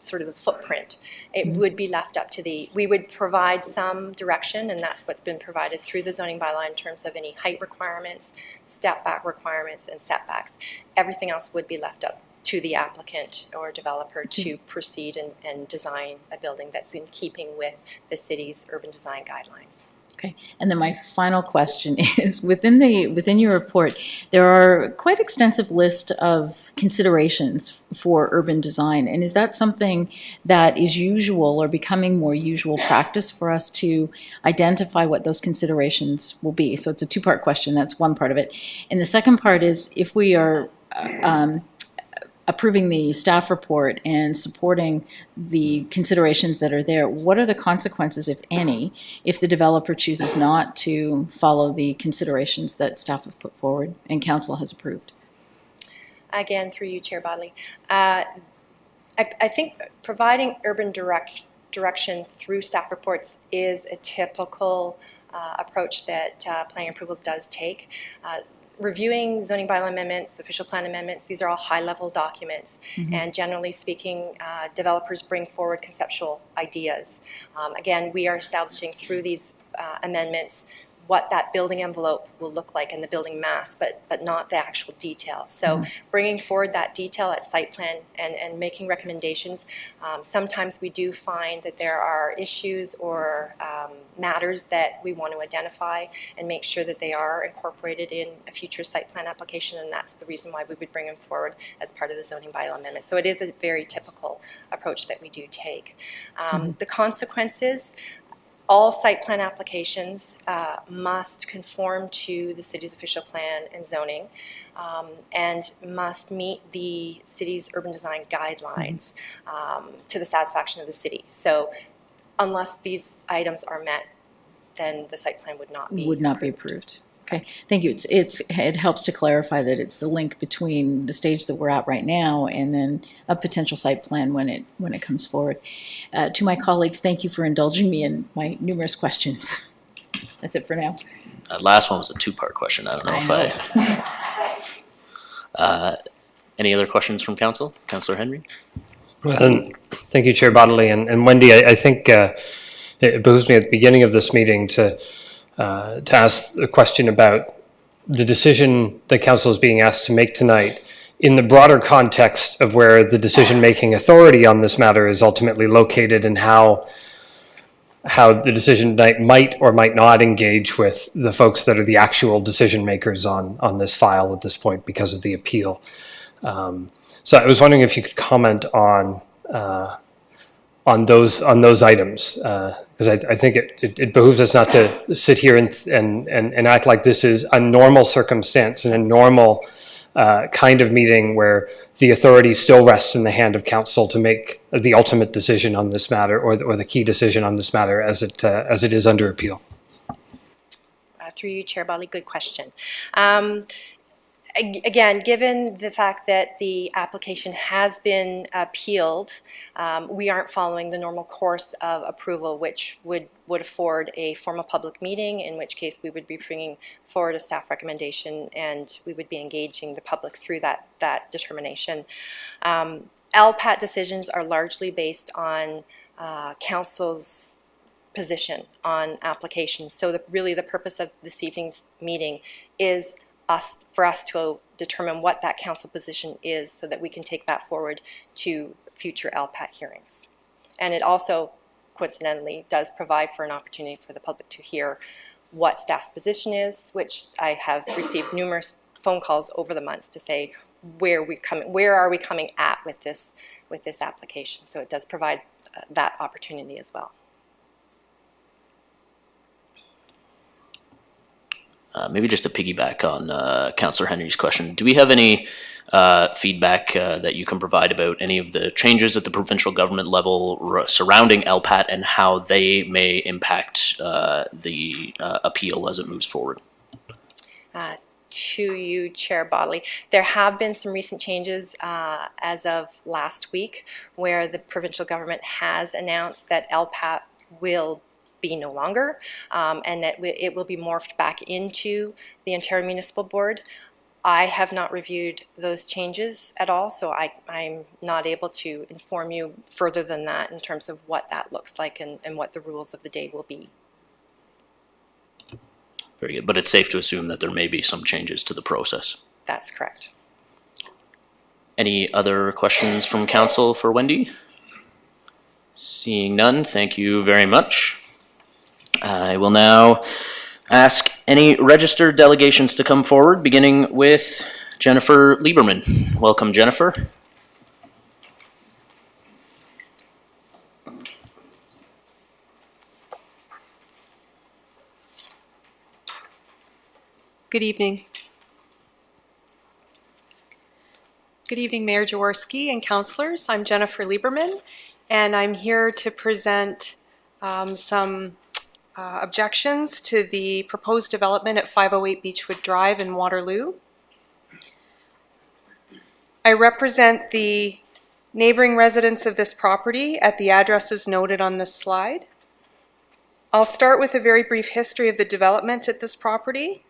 Speaker 5: sort of the footprint. It would be left up to we would provide some direction, and that's what's been provided through the zoning bylaw in terms of any height requirements, step back requirements, and setbacks. Everything else would be left up to the applicant or developer to proceed and design a building that's in keeping with the city's urban design guidelines.
Speaker 4: Okay, and then my final question is, within your report, there are quite extensive list of considerations for urban design, and is that something that is usual or becoming more usual practice for us to identify what those considerations will be? So it's a 2-part question. That's one part of it, and the second part is, if we are approving the staff report and supporting the considerations that are there, what are the consequences, if any, if the developer chooses not to follow the considerations that staff have put forward and council has approved?
Speaker 5: Again, through you, Chair Bodley. I think providing urban direction through staff reports is a typical approach that planning approvals does take. Reviewing zoning bylaw amendments, official plan amendments, these are all high-level documents. Mm-hmm. And generally speaking, developers bring forward conceptual ideas. Again, we are establishing through these amendments what that building envelope will look like and the building mass, but not the actual detail. So bringing forward that detail at site plan and making recommendations, sometimes we do find that there are issues or matters that we want to identify and make sure that they are incorporated in a future site plan application, and that's the reason why we would bring them forward as part of the zoning bylaw amendment. So it is a very typical approach that we do take. The consequences, All site plan applications must conform to the city's official plan and zoning, and must meet the city's urban design guidelines to the satisfaction of the city. So unless these items are met, then the site plan would not be
Speaker 4: approved. Okay, thank you. It helps to clarify that it's the link between the stage that we're at right now and then a potential site plan when it comes forward. To my colleagues, thank you for indulging me in my numerous questions. That's it for now.
Speaker 1: Last one was a two-part question. I don't know any other questions from council? Councillor Henry?
Speaker 7: Thank you, Chair Bodley. And Wendy, I think it behooves me at the beginning of this meeting to ask a question about the decision that council is being asked to make tonight in the broader context of where the decision-making authority on this matter is ultimately located, and how the decision might or might not engage with the folks that are the actual decision makers on this file at this point because of the appeal. So I was wondering if you could comment on those items, because I think it behooves us not to sit here and act like this is a normal circumstance and a normal kind of meeting where the authority still rests in the hand of council to make the ultimate decision on this matter, or the key decision on this matter as it is under appeal.
Speaker 5: Through you, Chair Bodley, good question. Again, given the fact that the application has been appealed, we aren't following the normal course of approval, which would afford a formal public meeting, in which case we would be bringing forward a staff recommendation and we would be engaging the public through that determination. LPAT decisions are largely based on council's position on applications. So really the purpose of this evening's meeting is for us to determine what that council position is so that we can take that forward to future LPAT hearings. And it also, coincidentally, does provide for an opportunity for the public to hear what staff's position is, which I have received numerous phone calls over the months to say where are we coming at with this application. So it does provide that opportunity as well.
Speaker 1: Maybe just to piggyback on Councillor Henry's question, do we have any feedback that you can provide about any of the changes at the provincial government level surrounding LPAT and how they may impact the appeal as it moves forward?
Speaker 5: To you, Chair Bodley, there have been some recent changes as of last week where the provincial government has announced that LPAT will be no longer, and that it will be morphed back into the Ontario Municipal Board. I have not reviewed those changes at all, so I'm not able to inform you further than that in terms of what that looks like and what the rules of the day will be.
Speaker 1: Very good, but it's safe to assume that there may be some changes to the process.
Speaker 5: That's correct.
Speaker 1: Any other questions from council for Wendy? Seeing none, thank you very much. I will now ask any registered delegations to come forward, beginning with Jennifer Lieberman. Welcome, Jennifer.
Speaker 8: Good evening. Good evening, Mayor Jaworski and councillors. I'm Jennifer Lieberman, and I'm here to present some objections to the proposed development at 508 Beechwood Drive in Waterloo. I represent the neighboring residents of this property at the addresses noted on this slide. I'll start with a very brief history of the development at this property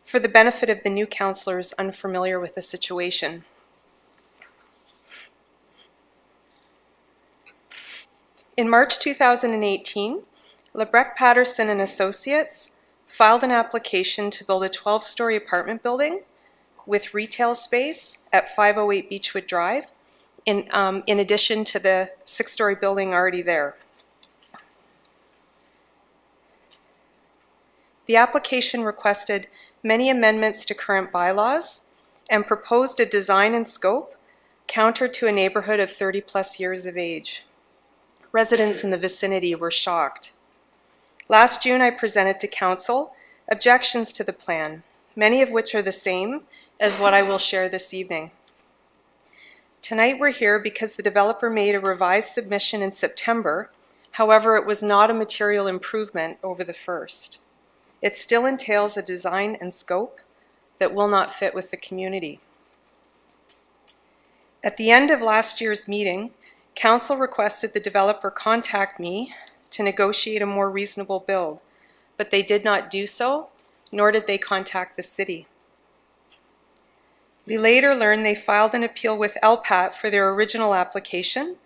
Speaker 8: for the benefit of the new councillors unfamiliar with the situation. In March 2018, Lebrecht Patterson and Associates filed an application to build a 12-story apartment building with retail space at 508 Beechwood Drive, in addition to the 6-story building already there. The application requested many amendments to current bylaws and proposed a design and scope counter to a neighborhood of 30+ years of age. Residents in the vicinity were shocked. Last June, I presented to Council objections to the plan, many of which are the same as what I will share this evening. Tonight we're here because the developer made a revised submission in September. However, it was not a material improvement over the first. It still entails a design and scope that will not fit with the community. At the end of last year's meeting, Council requested the developer contact me to negotiate a more reasonable build, but they did not do so, nor did they contact the city. We later learned they filed an appeal with LPAT for their original application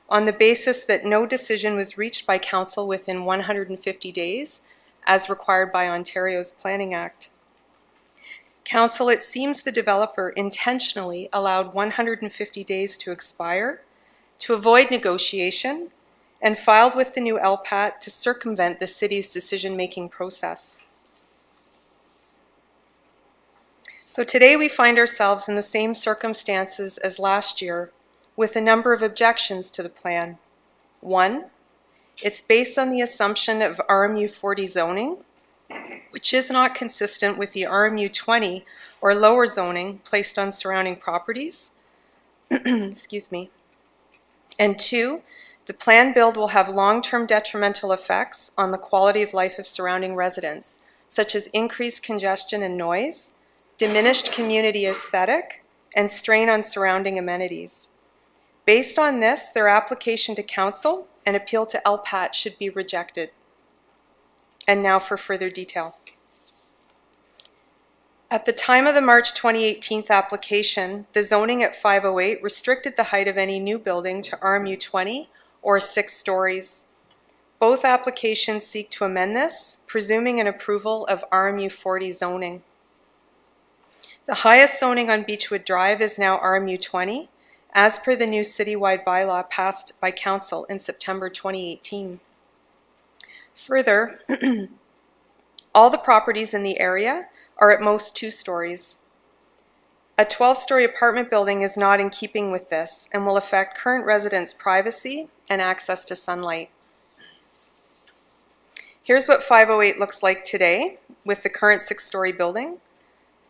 Speaker 8: on the basis that no decision was reached by Council within 150 days, as required by Ontario's Planning Act. Council, it seems the developer intentionally allowed 150 days to expire to avoid negotiation and filed with the new LPAT to circumvent the city's decision-making process. So today we find ourselves in the same circumstances as last year with a number of objections to the plan. One, it's based on the assumption of RMU 40 zoning, which is not consistent with the RMU 20 or lower zoning placed on surrounding properties. Excuse me. And two, the plan build will have long-term detrimental effects on the quality of life of surrounding residents, such as increased congestion and noise, diminished community aesthetic, and strain on surrounding amenities. Based on this, their application to Council and appeal to LPAT should be rejected. And now for further detail. At the time of the March 2018 application, the zoning at 508 restricted the height of any new building to RMU 20 or 6 stories. Both applications seek to amend this, presuming an approval of RMU 40 zoning. The highest zoning on Beechwood Drive is now RMU 20, as per the new citywide bylaw passed by Council in September 2018. Further, all the properties in the area are at most 2 stories. A 12-story apartment building is not in keeping with this and will affect current residents' privacy and access to sunlight. Here's what 508 looks like today with the current 6-story building.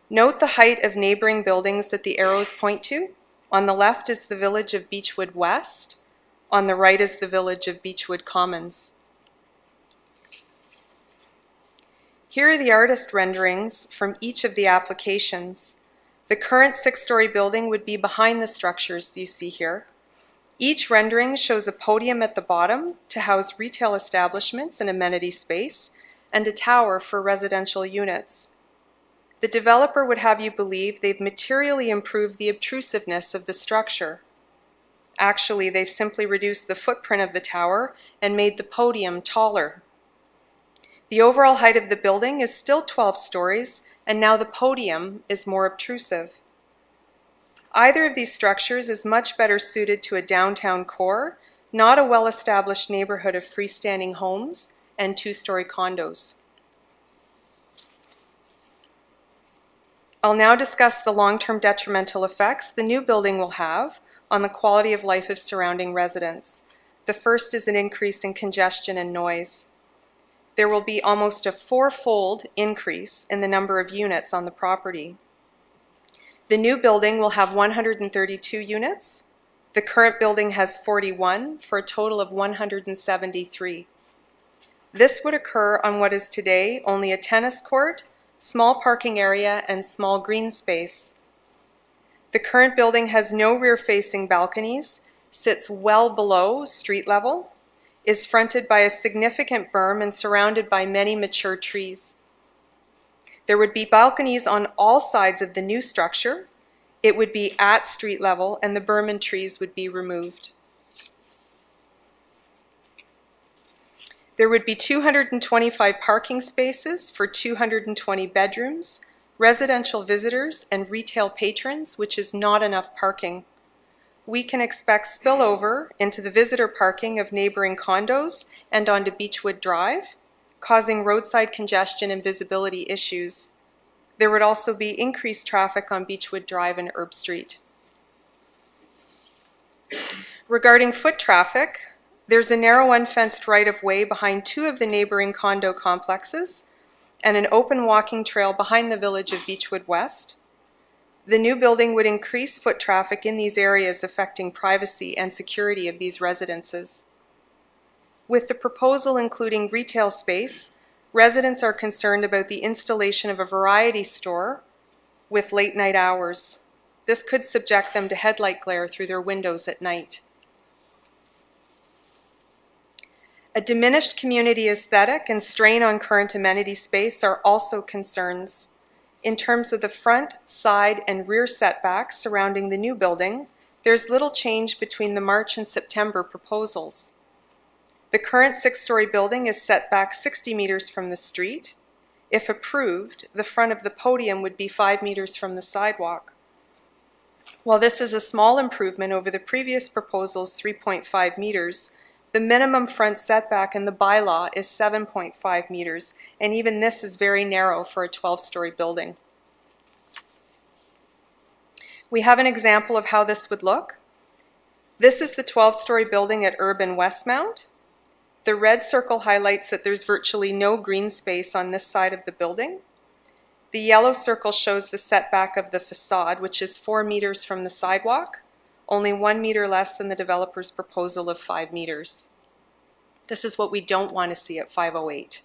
Speaker 8: Note the height of neighboring buildings that the arrows point to. On the left is the village of Beechwood West. On the right is the village of Beechwood Commons. Here are the artist renderings from each of the applications. The current 6-story building would be behind the structures you see here. Each rendering shows a podium at the bottom to house retail establishments and amenity space, and a tower for residential units. The developer would have you believe they've materially improved the obtrusiveness of the structure. Actually, they've simply reduced the footprint of the tower and made the podium taller. The overall height of the building is still 12 stories, and now the podium is more obtrusive. Either of these structures is much better suited to a downtown core, not a well-established neighborhood of freestanding homes and 2-story condos. I'll now discuss the long-term detrimental effects the new building will have on the quality of life of surrounding residents. The first is an increase in congestion and noise. There will be almost a 4-fold increase in the number of units on the property. The new building will have 132 units. The current building has 41 for a total of 173. This would occur on what is today only a tennis court, small parking area, and small green space. The current building has no rear-facing balconies, sits well below street level, is fronted by a significant berm and surrounded by many mature trees. There would be balconies on all sides of the new structure. It would be at street level, and the berm and trees would be removed. There would be 225 parking spaces for 220 bedrooms, residential visitors, and retail patrons, which is not enough parking. We can expect spillover into the visitor parking of neighboring condos and onto Beechwood Drive, causing roadside congestion and visibility issues. There would also be increased traffic on Beechwood Drive and Herb Street. Regarding foot traffic, There's a narrow unfenced right-of-way behind two of the neighboring condo complexes and an open walking trail behind the village of Beechwood West. The new building would increase foot traffic in these areas, affecting privacy and security of these residences. With the proposal including retail space, residents are concerned about the installation of a variety store with late night hours. This could subject them to headlight glare through their windows at night. A diminished community aesthetic and strain on current amenity space are also concerns. In terms of the front, side, and rear setbacks surrounding the new building, there's little change between the March and September proposals. The current 6-story building is set back 60 meters from the street. If approved, the front of the podium would be 5 meters from the sidewalk. While this is a small improvement over the previous proposal's 3.5 meters, the minimum front setback in the bylaw is 7.5 meters, and even this is very narrow for a 12-story building. We have an example of how this would look. This is the 12-story building at Urban Westmount. The red circle highlights that there's virtually no green space on this side of the building. The yellow circle shows the setback of the facade, which is 4 meters from the sidewalk, only 1 meter less than the developer's proposal of 5 meters. This is what we don't want to see at 508.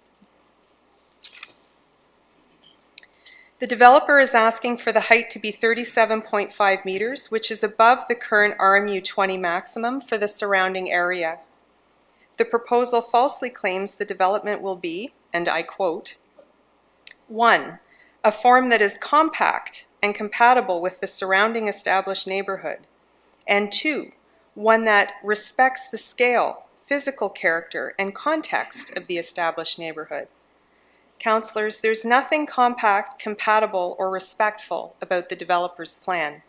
Speaker 8: The developer is asking for the height to be 37.5 meters, which is above the current RMU 20 maximum for the surrounding area. The proposal falsely claims the development will be, and I quote, 1. A form that is compact and compatible with the surrounding established neighborhood, and 2. One that respects the scale, physical character, and context of the established neighborhood. Councillors, there's nothing compact, compatible, or respectful about the developer's plan.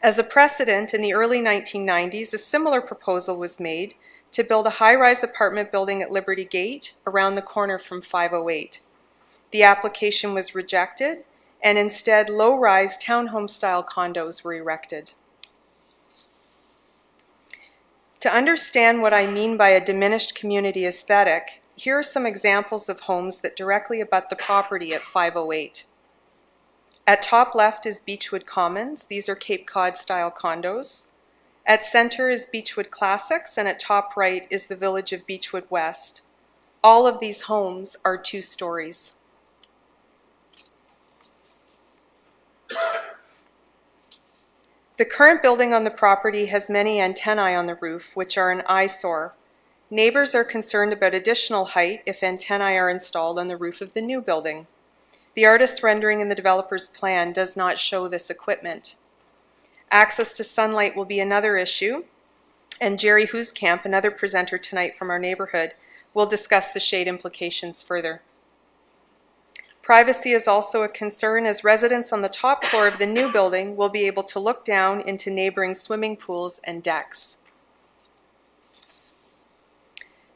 Speaker 8: As a precedent, in the early 1990s, a similar proposal was made to build a high-rise apartment building at Liberty Gate around the corner from 508. The application was rejected, and instead low-rise townhome-style condos were erected. To understand what I mean by a diminished community aesthetic, here are some examples of homes that directly abut the property at 508. At top left is Beechwood Commons. These are Cape Cod-style condos. At center is Beechwood Classics, and at top right is the village of Beechwood West. All of these homes are 2 stories. The current building on the property has many antennae on the roof, which are an eyesore. Neighbors are concerned about additional height if antennae are installed on the roof of the new building. The artist's rendering in the developer's plan does not show this equipment. Access to sunlight will be another issue, and Jerry Hooskamp, another presenter tonight from our neighborhood, will discuss the shade implications further. Privacy is also a concern, as residents on the top floor of the new building will be able to look down into neighboring swimming pools and decks.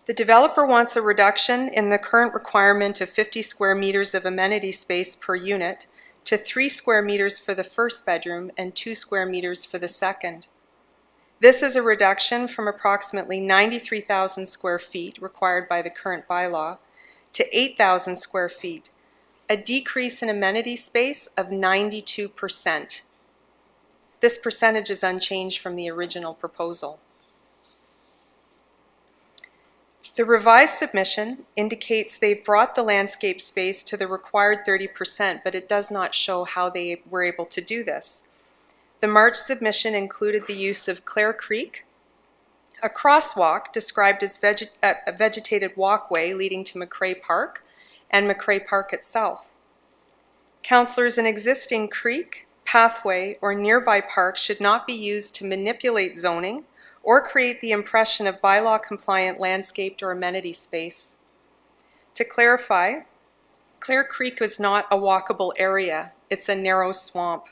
Speaker 8: The developer wants a reduction in the current requirement of 50 square meters of amenity space per unit to 3 square meters for the first bedroom and 2 square meters for the second. This is a reduction from approximately 93,000 square feet required by the current bylaw to 8,000 square feet, a decrease in amenity space of 92%. This percentage is unchanged from the original proposal. The revised submission indicates they've brought the landscape space to the required 30%, but it does not show how they were able to do this. The March submission included the use of Clare Creek, a crosswalk described as a vegetated walkway leading to McCrae Park, and McCrae Park itself. Councillors, an existing creek, pathway, or nearby park should not be used to manipulate zoning or create the impression of bylaw-compliant landscaped or amenity space. To clarify, Clare Creek is not a walkable area, it's a narrow swamp.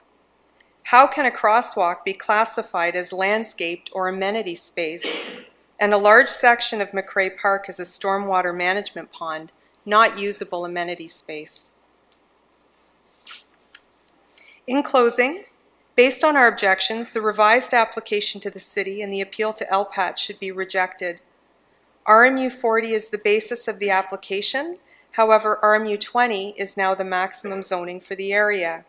Speaker 8: How can a crosswalk be classified as landscaped or amenity space, and a large section of McCrae Park is a stormwater management pond, not usable amenity space? In closing, Based on our objections, the revised application to the city and the appeal to LPAT should be rejected. RMU 40 is the basis of the application. However, RMU 20 is now the maximum zoning for the area.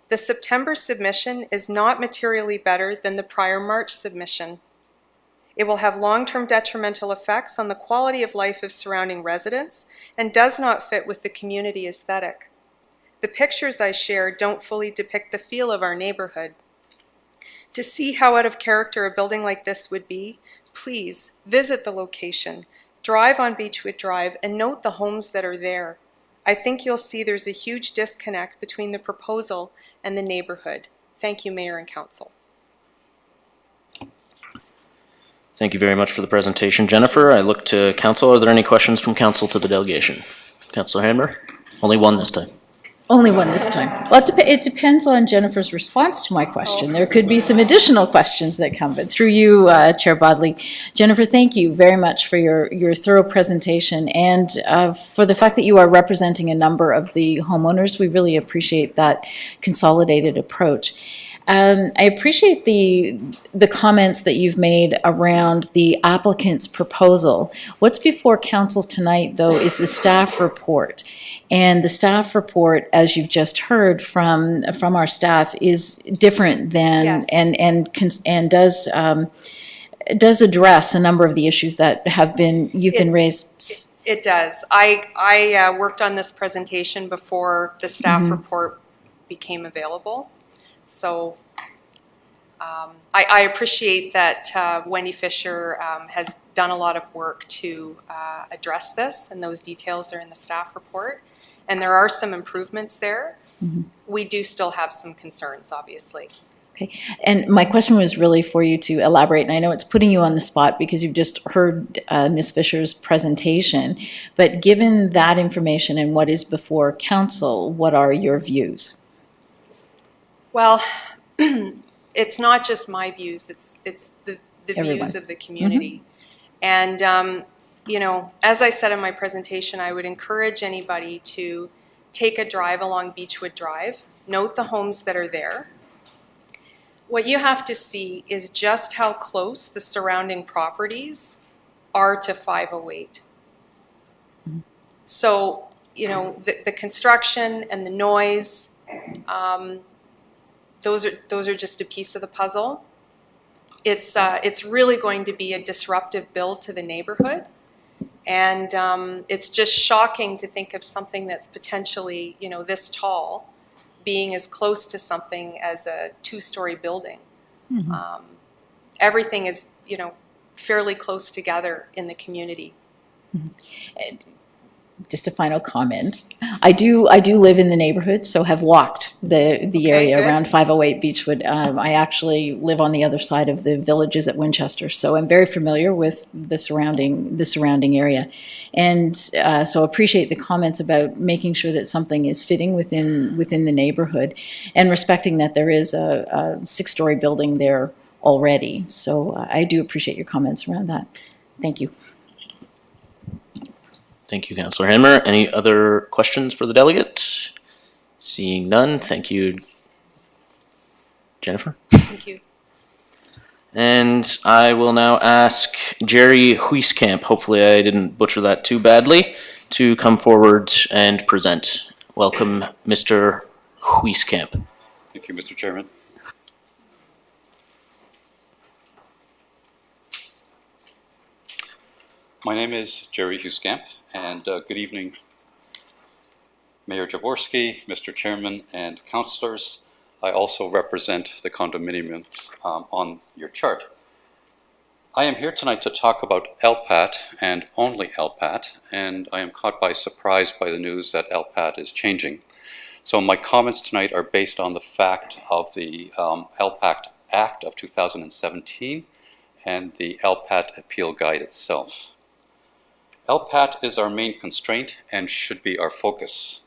Speaker 8: The September submission is not materially better than the prior March submission. It will have long-term detrimental effects on the quality of life of surrounding residents and does not fit with the community aesthetic. The pictures I shared don't fully depict the feel of our neighborhood. To see how out of character a building like this would be, please visit the location, drive on Beechwood Drive, and note the homes that are there. I think you'll see there's a huge disconnect between the proposal and the neighborhood. Thank you, Mayor and Council.
Speaker 1: Thank you very much for the presentation, Jennifer. I look to council. Are there any questions from council to the delegation? Councillor Hanmer? Only one this time.
Speaker 4: Only one this time. Well, it depends on Jennifer's response to my question. There could be some additional questions that come, but through you, Chair Bodley. Jennifer, thank you very much for your thorough presentation and for the fact that you are representing a number of the homeowners. We really appreciate that consolidated approach. I appreciate the comments that you've made around the applicant's proposal. What's before council tonight, though, is the staff report. And the staff report, as you've just heard from our staff, is different than
Speaker 8: Yes.
Speaker 4: and does address a number of the issues that you've been raised.
Speaker 8: It does. I worked on this presentation before the staff report became available. So I appreciate that Wendy Fisher has done a lot of work to address this, and those details are in the staff report. And there are some improvements there. We do still have some concerns, obviously.
Speaker 4: Okay. And my question was really for you to elaborate, and I know it's putting you on the spot because you've just heard Ms. Fisher's presentation, but given that information and what is before council, what are your views?
Speaker 8: Well, it's not just my views, it's the views of the community. And, you know, as I said in my presentation, I would encourage anybody to take a drive along Beechwood Drive, note the homes that are there. What you have to see is just how close the surrounding properties are to 508. So, you know, the construction and the noise, those are just a piece of the puzzle. It's really going to be a disruptive build to the neighborhood. And it's just shocking to think of something that's potentially, you know, this tall being as close to something as a two-story building. Everything is, you know, fairly close together in the community.
Speaker 4: Just a final comment. I do live in the neighborhood, so have walked the area
Speaker 8: good.
Speaker 4: around 508 Beechwood. I actually live on the other side of the villages at Winchester, so I'm very familiar with the surrounding area, and so appreciate the comments about making sure that something is fitting within the neighborhood, and respecting that there is a 6-story building there already. So I do appreciate your comments around that. Thank you.
Speaker 1: Thank you, Councillor Hanmer. Any other questions for the delegate? Seeing none, thank you, Jennifer.
Speaker 8: Thank you.
Speaker 1: And I will now ask Jerry Huiskamp, hopefully I didn't butcher that too badly, to come forward and present. Welcome, Mr. Huiskamp.
Speaker 9: Thank you, Mr. Chairman. My name is Jerry Huiskamp, and good evening, Mayor Jaworski, Mr. Chairman, and councillors. I also represent the condominiums on your chart. I am here tonight to talk about LPAT and only LPAT, and I am caught by surprise by the news that LPAT is changing. So my comments tonight are based on the fact of the LPAT Act of 2017 and the LPAT Appeal Guide itself. LPAT is our main constraint and should be our focus.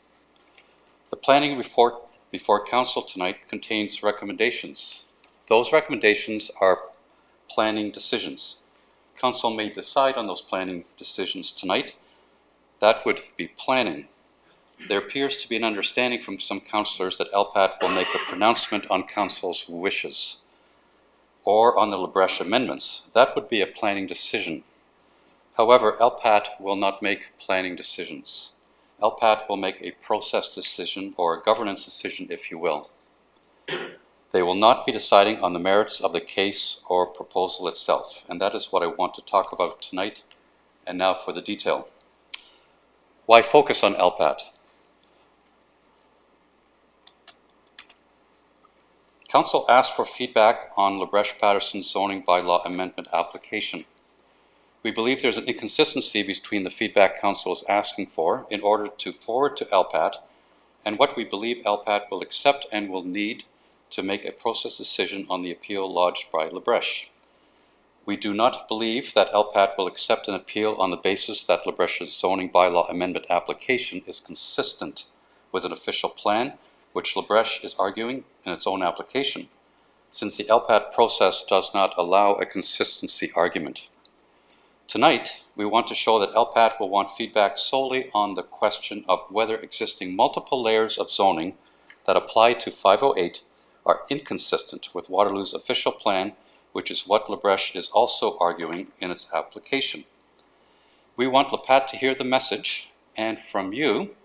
Speaker 9: The planning report before council tonight contains recommendations. Those recommendations are planning decisions. Council may decide on those planning decisions tonight. That would be planning. there appears to be an understanding from some councillors that LPAT will make a pronouncement on council's wishes or on the LaBreche amendments. That would be a planning decision. However, LPAT will not make planning decisions. LPAT will make a process decision or a governance decision, if you will. They will not be deciding on the merits of the case or proposal itself, and that is what I want to talk about tonight. And now for the detail. Why focus on LPAT? Council asked for feedback on LaBreche Patterson's zoning bylaw amendment application. We believe there's an inconsistency between the feedback Council is asking for in order to forward to LPAT and what we believe LPAT will accept and will need to make a process decision on the appeal lodged by LaBreche. We do not believe that LPAT will accept an appeal on the basis that LaBreche's zoning bylaw amendment application is consistent with an official plan, which LaBreche is arguing in its own application, since the LPAT process does not allow a consistency argument. Tonight, we want to show that LPAT will want feedback solely on the question of whether existing multiple layers of zoning that apply to 508 are inconsistent with Waterloo's official plan, which is what LaBreche is also arguing in its application. We want LPAT to hear the message, and from you,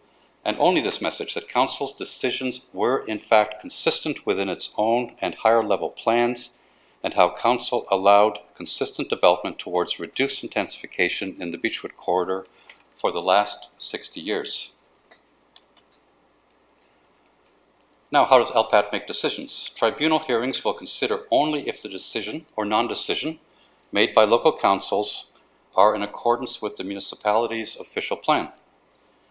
Speaker 9: and only this message, that Council's decisions were in fact consistent within its own and higher level plans, and how Council allowed consistent development towards reduced intensification in the Beechwood corridor for the last 60 years. Now, how does LPAT make decisions? Tribunal hearings will consider only if the decision or non-decision made by local councils are in accordance with the municipality's official plan.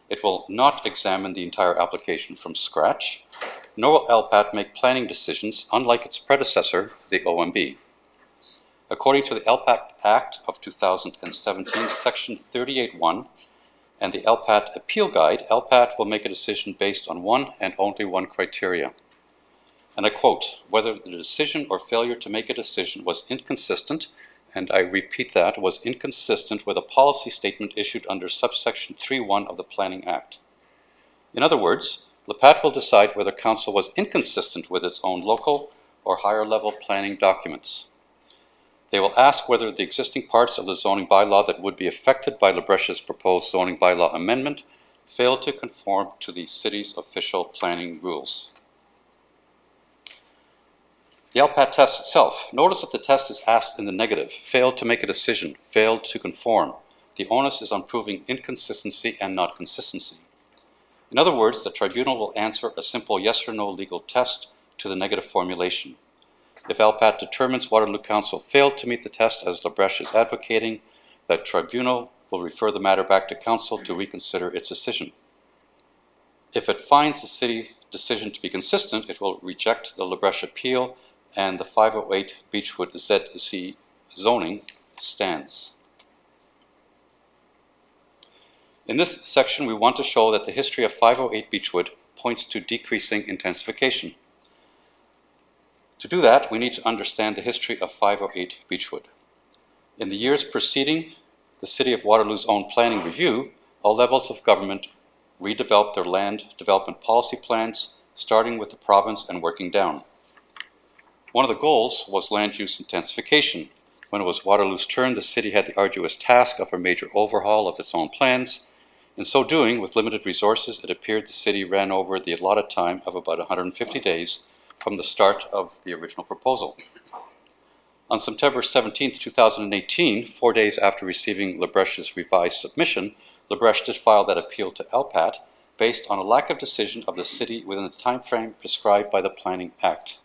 Speaker 9: It will not examine the entire application from scratch, nor will LPAT make planning decisions, unlike its predecessor, the OMB. According to the LPAT Act of 2017, Section 38(1), and the LPAT Appeal Guide, LPAT will make a decision based on one and only one criteria. And I quote, whether the decision or failure to make a decision was inconsistent, and I repeat that, was inconsistent with a policy statement issued under subsection 3(1) of the Planning Act. In other words, LPAT will decide whether Council was inconsistent with its own local or higher level planning documents. They will ask whether the existing parts of the zoning bylaw that would be affected by LaBreche's proposed zoning bylaw amendment fail to conform to the city's official planning rules. The LPAT test itself. Notice that the test is asked in the negative. Failed to make a decision. Failed to conform. The onus is on proving inconsistency and not consistency. In other words, the tribunal will answer a simple yes or no legal test to the negative formulation. If LPAT determines Waterloo Council failed to meet the test as LaBreche is advocating, that tribunal will refer the matter back to Council to reconsider its decision. If it finds the city decision to be consistent, it will reject the LaBreche appeal, and the 508 Beechwood ZC zoning stands. In this section, we want to show that the history of 508 Beechwood points to decreasing intensification. To do that, we need to understand the history of 508 Beechwood. In the years preceding the City of Waterloo's own planning review, all levels of government redeveloped their land development policy plans, starting with the province and working down. One of the goals was land use intensification. When it was Waterloo's turn, the city had the arduous task of a major overhaul of its own plans. In so doing, with limited resources, it appeared the city ran over the allotted time of about 150 days from the start of the original proposal. On September 17, 2018, 4 days after receiving LaBreche's revised submission, LaBreche did file that appeal to LPAT based on a lack of decision of the city within the time frame prescribed by the Planning Act.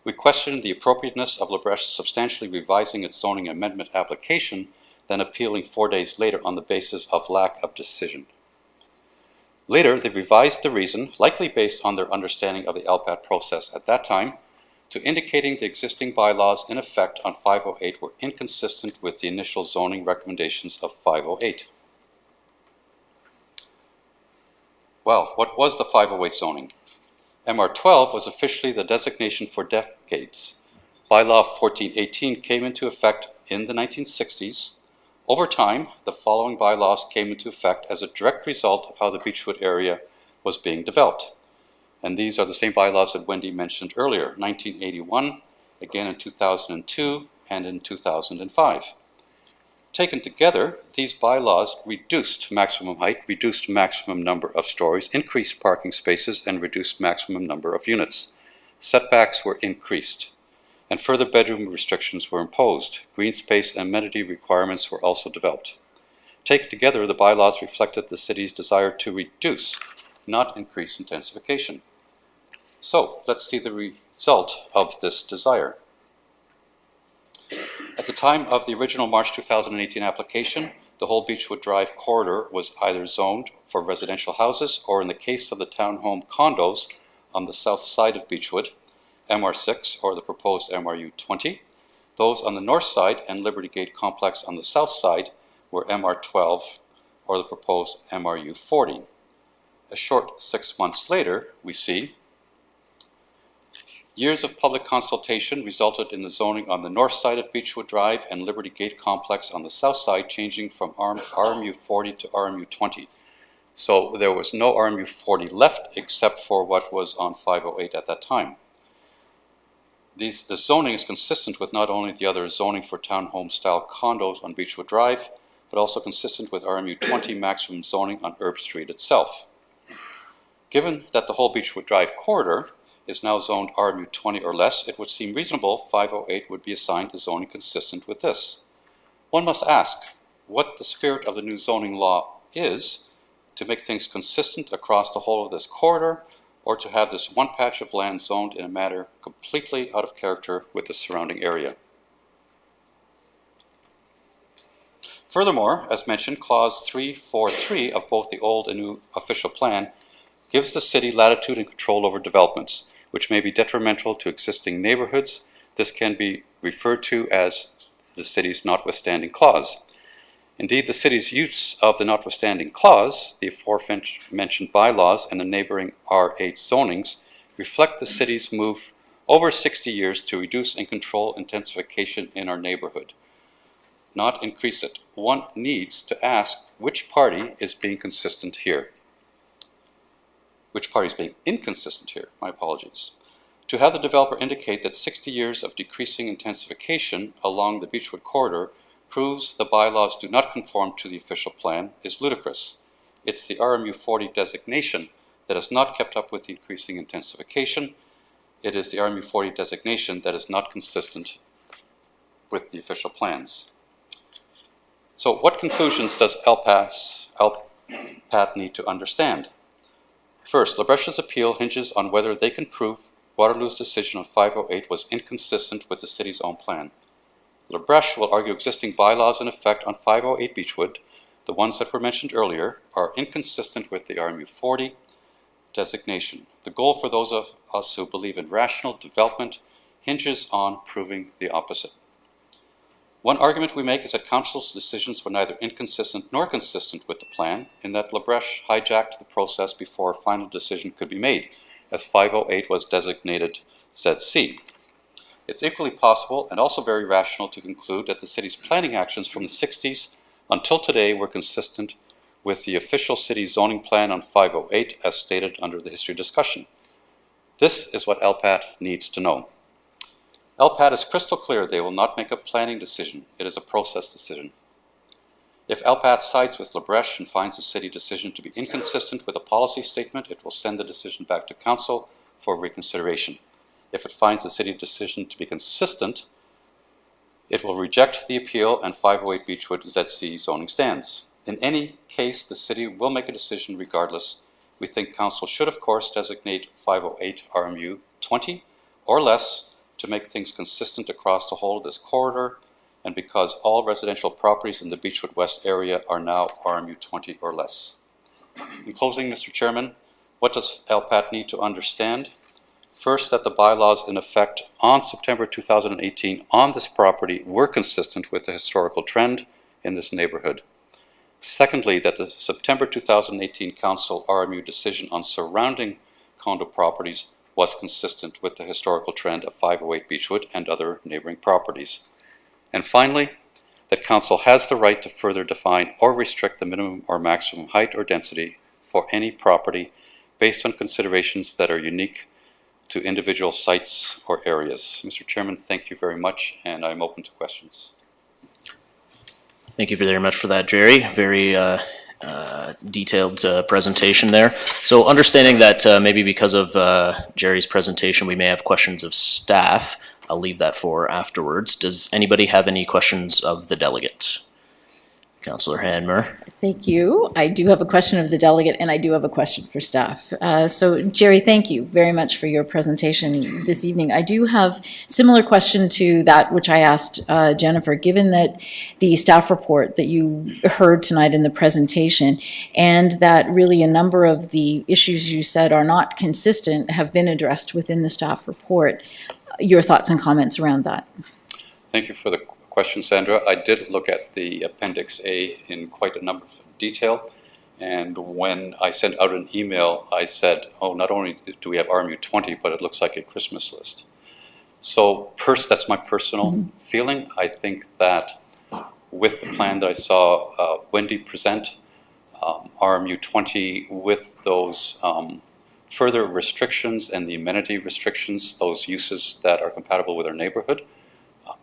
Speaker 9: We questioned the appropriateness of LaBreche substantially revising its zoning amendment application, then appealing 4 days later on the basis of lack of decision. Later, they revised the reason, likely based on their understanding of the LPAT process at that time, to indicating the existing bylaws in effect on 508 were inconsistent with the initial zoning recommendations of 508. Well, what was the 508 zoning? MR12 was officially the designation for decades. Bylaw 1418 came into effect in the 1960s. Over time, the following bylaws came into effect as a direct result of how the Beechwood area was being developed. And these are the same bylaws that Wendy mentioned earlier, 1981, again in 2002, and in 2005. Taken together, these bylaws reduced maximum height, reduced maximum number of stories, increased parking spaces, and reduced maximum number of units. Setbacks were increased, and further bedroom restrictions were imposed. Green space and amenity requirements were also developed. Taken together, the bylaws reflected the city's desire to reduce, not increase intensification. So, let's see the result of this desire. At the time of the original March 2018 application, the whole Beechwood Drive corridor was either zoned for residential houses or, in the case of the townhome condos on the south side of Beechwood, MR6 or the proposed MRU 20. Those on the north side and Liberty Gate complex on the south side were MR 12 or the proposed MRU 40. A short 6 months later, we see years of public consultation resulted in the zoning on the north side of Beechwood Drive and Liberty Gate complex on the south side changing from RMU 40 to RMU 20. So there was no RMU 40 left except for what was on 508 at that time. The zoning is consistent with not only the other zoning for townhome-style condos on Beechwood Drive, but also consistent with RMU 20 maximum zoning on Erb Street itself. Given that the whole Beechwood Drive corridor is now zoned RMU 20 or less, it would seem reasonable 508 would be assigned a zoning consistent with this. One must ask what the spirit of the new zoning law is to make things consistent across the whole of this corridor, or to have this one patch of land zoned in a manner completely out of character with the surrounding area. Furthermore, as mentioned, Clause 343 of both the old and new official plan gives the city latitude and control over developments, which may be detrimental to existing neighborhoods. This can be referred to as the city's notwithstanding clause. Indeed, the city's use of the notwithstanding clause, the aforementioned bylaws and the neighboring R8 zonings, reflect the city's move over 60 years to reduce and control intensification in our neighborhood, not increase it. One needs to ask which party is being consistent here. Which party is being inconsistent here? My apologies. To have the developer indicate that 60 years of decreasing intensification along the Beechwood corridor proves the bylaws do not conform to the official plan is ludicrous. It's the RMU 40 designation that has not kept up with the increasing intensification. It is the RMU 40 designation that is not consistent with the official plans. So what conclusions does LPAT need to understand? First, LaBreche's appeal hinges on whether they can prove Waterloo's decision on 508 was inconsistent with the city's own plan. LaBreche will argue existing bylaws in effect on 508 Beechwood, the ones that were mentioned earlier, are inconsistent with the RMU 40 designation. The goal for those of us who believe in rational development hinges on proving the opposite. One argument we make is that council's decisions were neither inconsistent nor consistent with the plan, in that LaBreche hijacked the process before a final decision could be made, as 508 was designated ZC. It's equally possible and also very rational to conclude that the city's planning actions from the 60s until today were consistent with the official city zoning plan on 508 as stated under the history discussion. This is what LPAT needs to know. LPAT is crystal clear they will not make a planning decision. It is a process decision. If LPAT sides with LaBreche and finds the city decision to be inconsistent with a policy statement, it will send the decision back to council for reconsideration. If it finds the city decision to be consistent, it will reject the appeal and 508 Beechwood ZC zoning stands. In any case, the city will make a decision regardless. We think council should, of course, designate 508 RMU 20 or less to make things consistent across the whole of this corridor, and because all residential properties in the Beechwood West area are now RMU 20 or less. In closing, Mr. Chairman, what does LPAT need to understand? First, that the bylaws in effect on September 2018 on this property were consistent with the historical trend in this neighborhood. Secondly, that the September 2018 Council RMU decision on surrounding condo properties was consistent with the historical trend of 508 Beechwood and other neighboring properties. And finally, that Council has the right to further define or restrict the minimum or maximum height or density for any property based on considerations that are unique to individual sites or areas. Mr. Chairman, thank you very much, and I'm open to questions.
Speaker 1: Thank you very much for that, Jerry. Very detailed presentation there. So understanding that maybe because of Jerry's presentation, we may have questions of staff. I'll leave that for afterwards. Does anybody have any questions of the delegate? Councillor Hanmer.
Speaker 4: Thank you. I do have a question of the delegate, and I do have a question for staff. So, Jerry, thank you very much for your presentation this evening. I do have a similar question to that which I asked Jennifer, given that the staff report that you heard tonight in the presentation, and that really a number of the issues you said are not consistent, have been addressed within the staff report. Your thoughts and comments around that?
Speaker 9: Thank you for the question, Sandra. I did look at the Appendix A in quite a number of detail, and when I sent out an email, I said, oh, not only do we have RMU 20, but it looks like a Christmas list. So that's my personal feeling. I think that with the plan that I saw Wendy present, RMU 20 with those further restrictions and the amenity restrictions, those uses that are compatible with our neighborhood,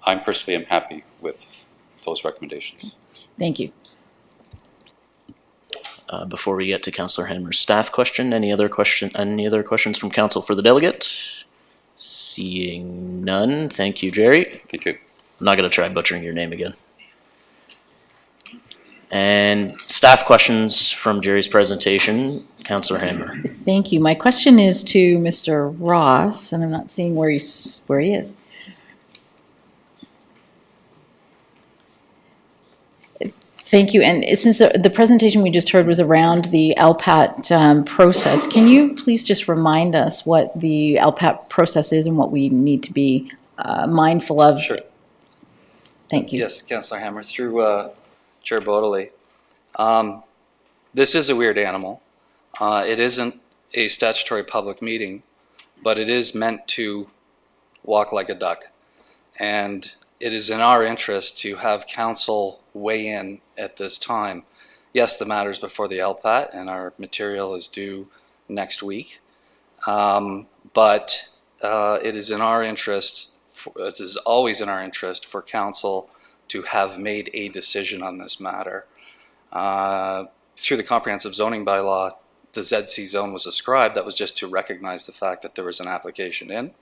Speaker 9: I'm personally am happy with those recommendations.
Speaker 4: Thank you.
Speaker 1: Before we get to Councillor Hanmer's staff question, any other questions from council for the delegate? Seeing none, thank you, Jerry.
Speaker 9: Thank you.
Speaker 1: I'm not going to try butchering your name again. And staff questions from Jerry's presentation, Councillor Hanmer.
Speaker 4: Thank you. My question is to Mr. Ross, and I'm not seeing where he is. Thank you. And since the presentation we just heard was around the LPAT process, can you please just remind us what the LPAT process is and what we need to be mindful of?
Speaker 10: Sure.
Speaker 4: Thank you.
Speaker 10: Yes, Councillor Hanmer, through Chair Bodley. This is a weird animal. It isn't a statutory public meeting, but it is meant to walk like a duck. And it is in our interest to have council weigh in at this time. Yes, the matter is before the LPAT, and our material is due next week. But it is in our interest, it is always in our interest for council to have made a decision on this matter. Through the comprehensive zoning bylaw, the ZC zone was ascribed. That was just to recognize the fact that there was an application in,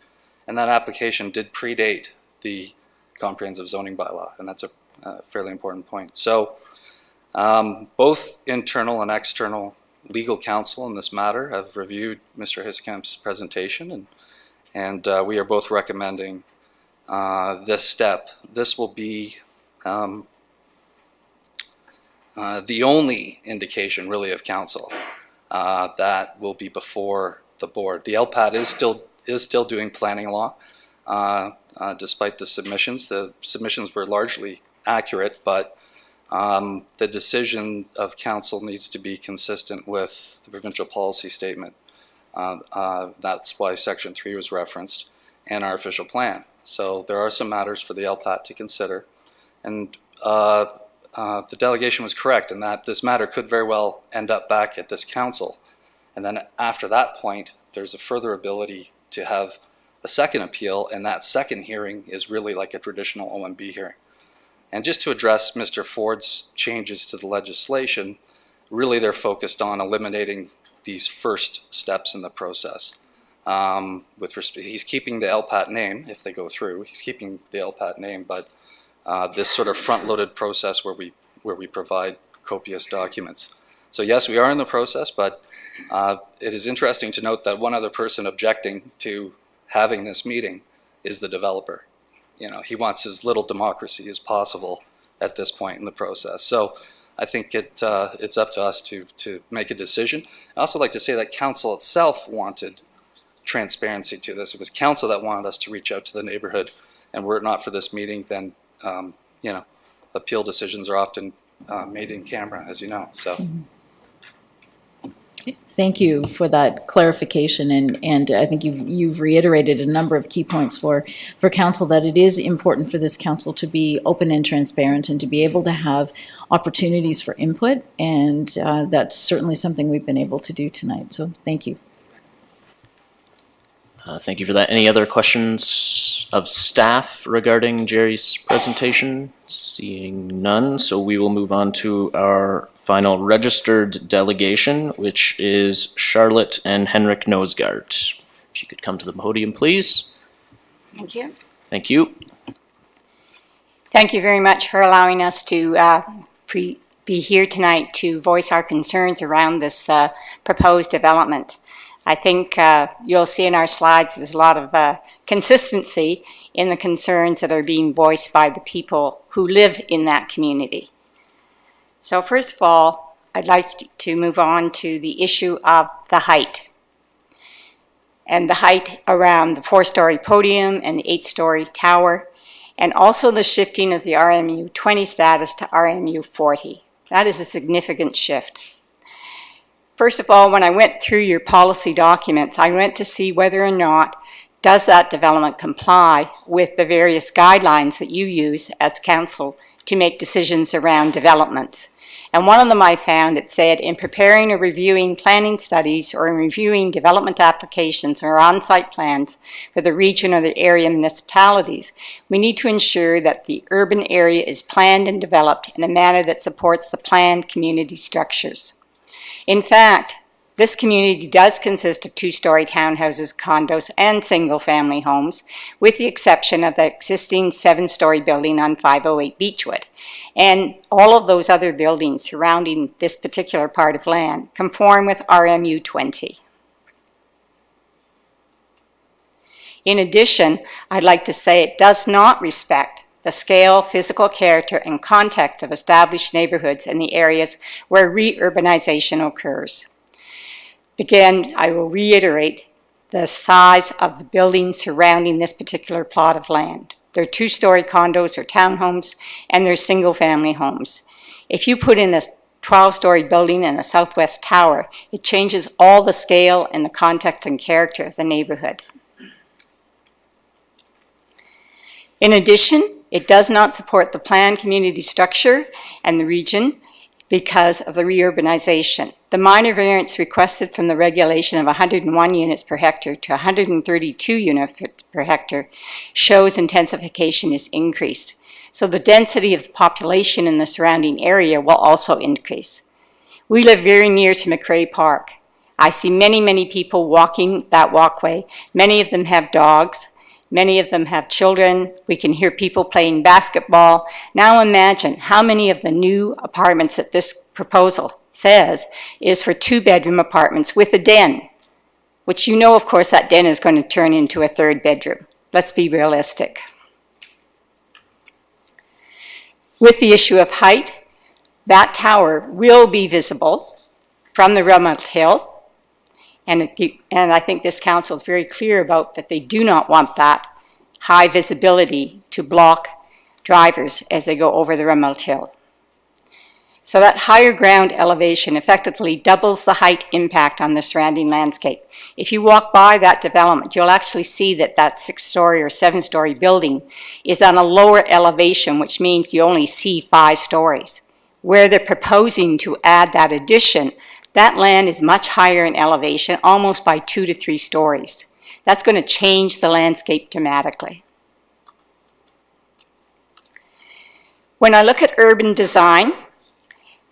Speaker 10: and that application did predate the comprehensive zoning bylaw, and that's a fairly important point. So both internal and external legal counsel in this matter have reviewed Mr. Hiskamp's presentation, and we are both recommending this step. This will be the only indication really of council that will be before the board. The LPAT is still doing planning law despite the submissions. The submissions were largely accurate, but the decision of council needs to be consistent with the provincial policy statement. That's why Section 3 was referenced, and our official plan. So there are some matters for the LPAT to consider, and the delegation was correct in that this matter could very well end up back at this council. And then after that point, there's a further ability to have a second appeal, and that second hearing is really like a traditional OMB hearing. And just to address Mr. Ford's changes to the legislation, really they're focused on eliminating these first steps in the process. He's keeping the LPAT name if they go through. He's keeping the LPAT name, but this sort of front-loaded process where we provide copious documents. So yes, we are in the process, but it is interesting to note that one other person objecting to having this meeting is the developer. You know, he wants as little democracy as possible at this point in the process. So I think it's up to us to make a decision. I'd also like to say that council itself wanted transparency to this. It was council that wanted us to reach out to the neighborhood, and were it not for this meeting, then appeal decisions are often made in camera, as you know. So.
Speaker 4: Thank you for that clarification, and I think you've reiterated a number of key points for council, that it is important for this council to be open and transparent and to be able to have opportunities for input, and that's certainly something we've been able to do tonight, so thank you.
Speaker 1: Thank you for that. Any other questions of staff regarding Jerry's presentation? Seeing none, so we will move on to our final registered delegation, which is Charlotte and Henrik Nosgaard. If you could come to the podium, please.
Speaker 11: Thank you.
Speaker 1: Thank you.
Speaker 11: Thank you very much for allowing us to be here tonight to voice our concerns around this proposed development. I think you'll see in our slides there's a lot of consistency in the concerns that are being voiced by the people who live in that community. So first of all, I'd like to move on to the issue of the height. And the height around the 4-story podium and the 8-story tower, and also the shifting of the RMU 20 status to RMU 40. That is a significant shift. First of all, when I went through your policy documents, I went to see whether or not does that development comply with the various guidelines that you use as council to make decisions around developments. And one of them I found, it said, in preparing or reviewing planning studies or in reviewing development applications or on-site plans for the region or the area municipalities, we need to ensure that the urban area is planned and developed in a manner that supports the planned community structures. In fact, this community does consist of 2-story townhouses, condos, and single-family homes, with the exception of the existing 7-story building on 508 Beechwood. And all of those other buildings surrounding this particular part of land conform with RMU 20. In addition, I'd like to say it does not respect the scale, physical character, and context of established neighborhoods in the areas where re-urbanization occurs. Again, I will reiterate the size of the buildings surrounding this particular plot of land. They're 2-story condos or townhomes, and they're single-family homes. If you put in a 12-story building in a southwest tower, it changes all the scale and the context and character of the neighborhood. In addition, it does not support the planned community structure and the region because of the reurbanization. The minor variance requested from the regulation of 101 units per hectare to 132 units per hectare shows intensification is increased. So the density of the population in the surrounding area will also increase. We live very near to McRae Park. I see many people walking that walkway. Many of them have dogs. Many of them have children. We can hear people playing basketball. Now imagine how many of the new apartments that this proposal says is for 2-bedroom apartments with a den, which you know, of course, that den is going to turn into a 3rd bedroom. Let's be realistic. With the issue of height, that tower will be visible from the Rumelt Hill. And I think this council is very clear about that they do not want that high visibility to block drivers as they go over the Rumelt Hill. So that higher ground elevation effectively doubles the height impact on the surrounding landscape. If you walk by that development, you'll actually see that that 6-story or 7-story building is on a lower elevation, which means you only see 5 stories. Where they're proposing to add that addition, that land is much higher in elevation, almost by 2 to 3 stories. That's going to change the landscape dramatically. When I look at urban design,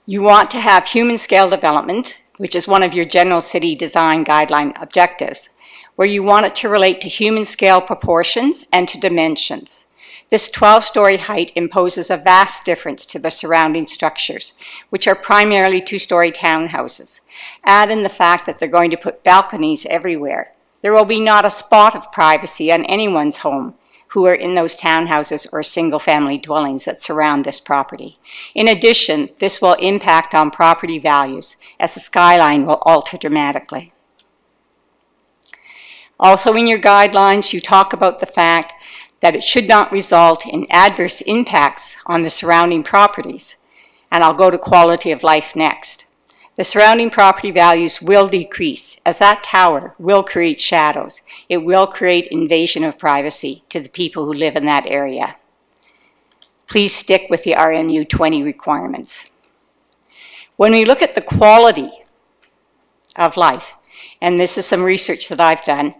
Speaker 11: you want to have human scale development, which is one of your general city design guideline objectives, where you want it to relate to human scale proportions and to dimensions. This 12-story height imposes a vast difference to the surrounding structures, which are primarily 2-story townhouses. Add in the fact that they're going to put balconies everywhere. There will be not a spot of privacy on anyone's home who are in those townhouses or single-family dwellings that surround this property. In addition, this will impact on property values as the skyline will alter dramatically. Also in your guidelines, you talk about the fact that it should not result in adverse impacts on the surrounding properties. And I'll go to quality of life next. The surrounding property values will decrease as that tower will create shadows. It will create invasion of privacy to the people who live in that area. Please stick with the RMU 20 requirements. When we look at the quality of life, and this is some research that I've done,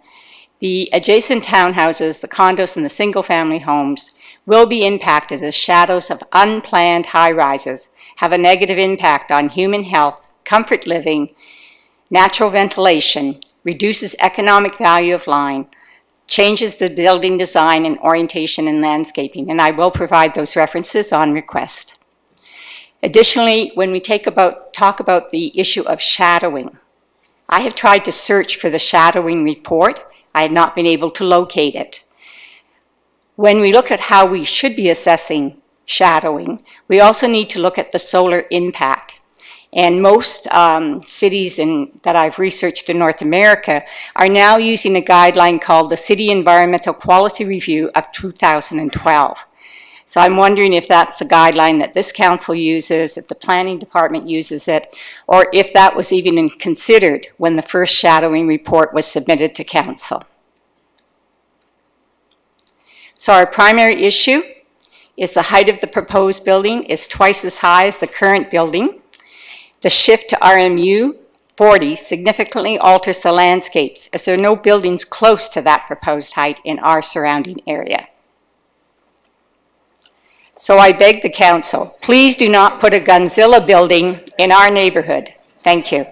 Speaker 11: the adjacent townhouses, the condos, and the single-family homes will be impacted as shadows of unplanned high-rises have a negative impact on human health, comfort living, natural ventilation, reduces economic value of line, changes the building design and orientation and landscaping, and I will provide those references on request. Additionally, when we talk about the issue of shadowing, I have tried to search for the shadowing report. I have not been able to locate it. When we look at how we should be assessing shadowing, we also need to look at the solar impact. And most cities that I've researched in North America are now using a guideline called the City Environmental Quality Review of 2012. So I'm wondering if that's the guideline that this council uses, if the planning department uses it, or if that was even considered when the first shadowing report was submitted to council. So our primary issue is the height of the proposed building is twice as high as the current building. The shift to RMU 40 significantly alters the landscapes as there are no buildings close to that proposed height in our surrounding area. So I beg the council, please do not put a Gunzilla building in our neighborhood. Thank you.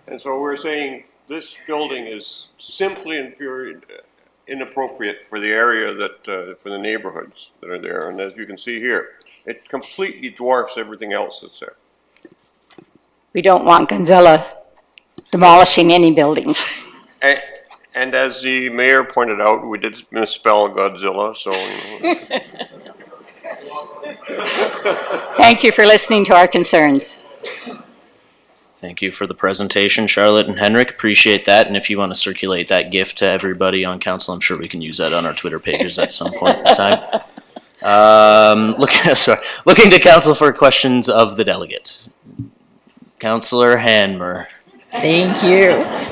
Speaker 12: And so we're saying this building is simply inappropriate for the area for the neighborhoods that are there. And as you can see here, it completely dwarfs everything else that's there.
Speaker 11: We don't want Gunzilla demolishing any buildings.
Speaker 12: And as the mayor pointed out, we did misspell Godzilla, so.
Speaker 11: Thank you for listening to our concerns.
Speaker 1: Thank you for the presentation, Charlotte and Henrik. Appreciate that. And if you want to circulate that gift to everybody on council, I'm sure we can use that on our Twitter pages at some point in time. Looking to council for questions of the delegate. Councillor Hanmer.
Speaker 4: Thank you.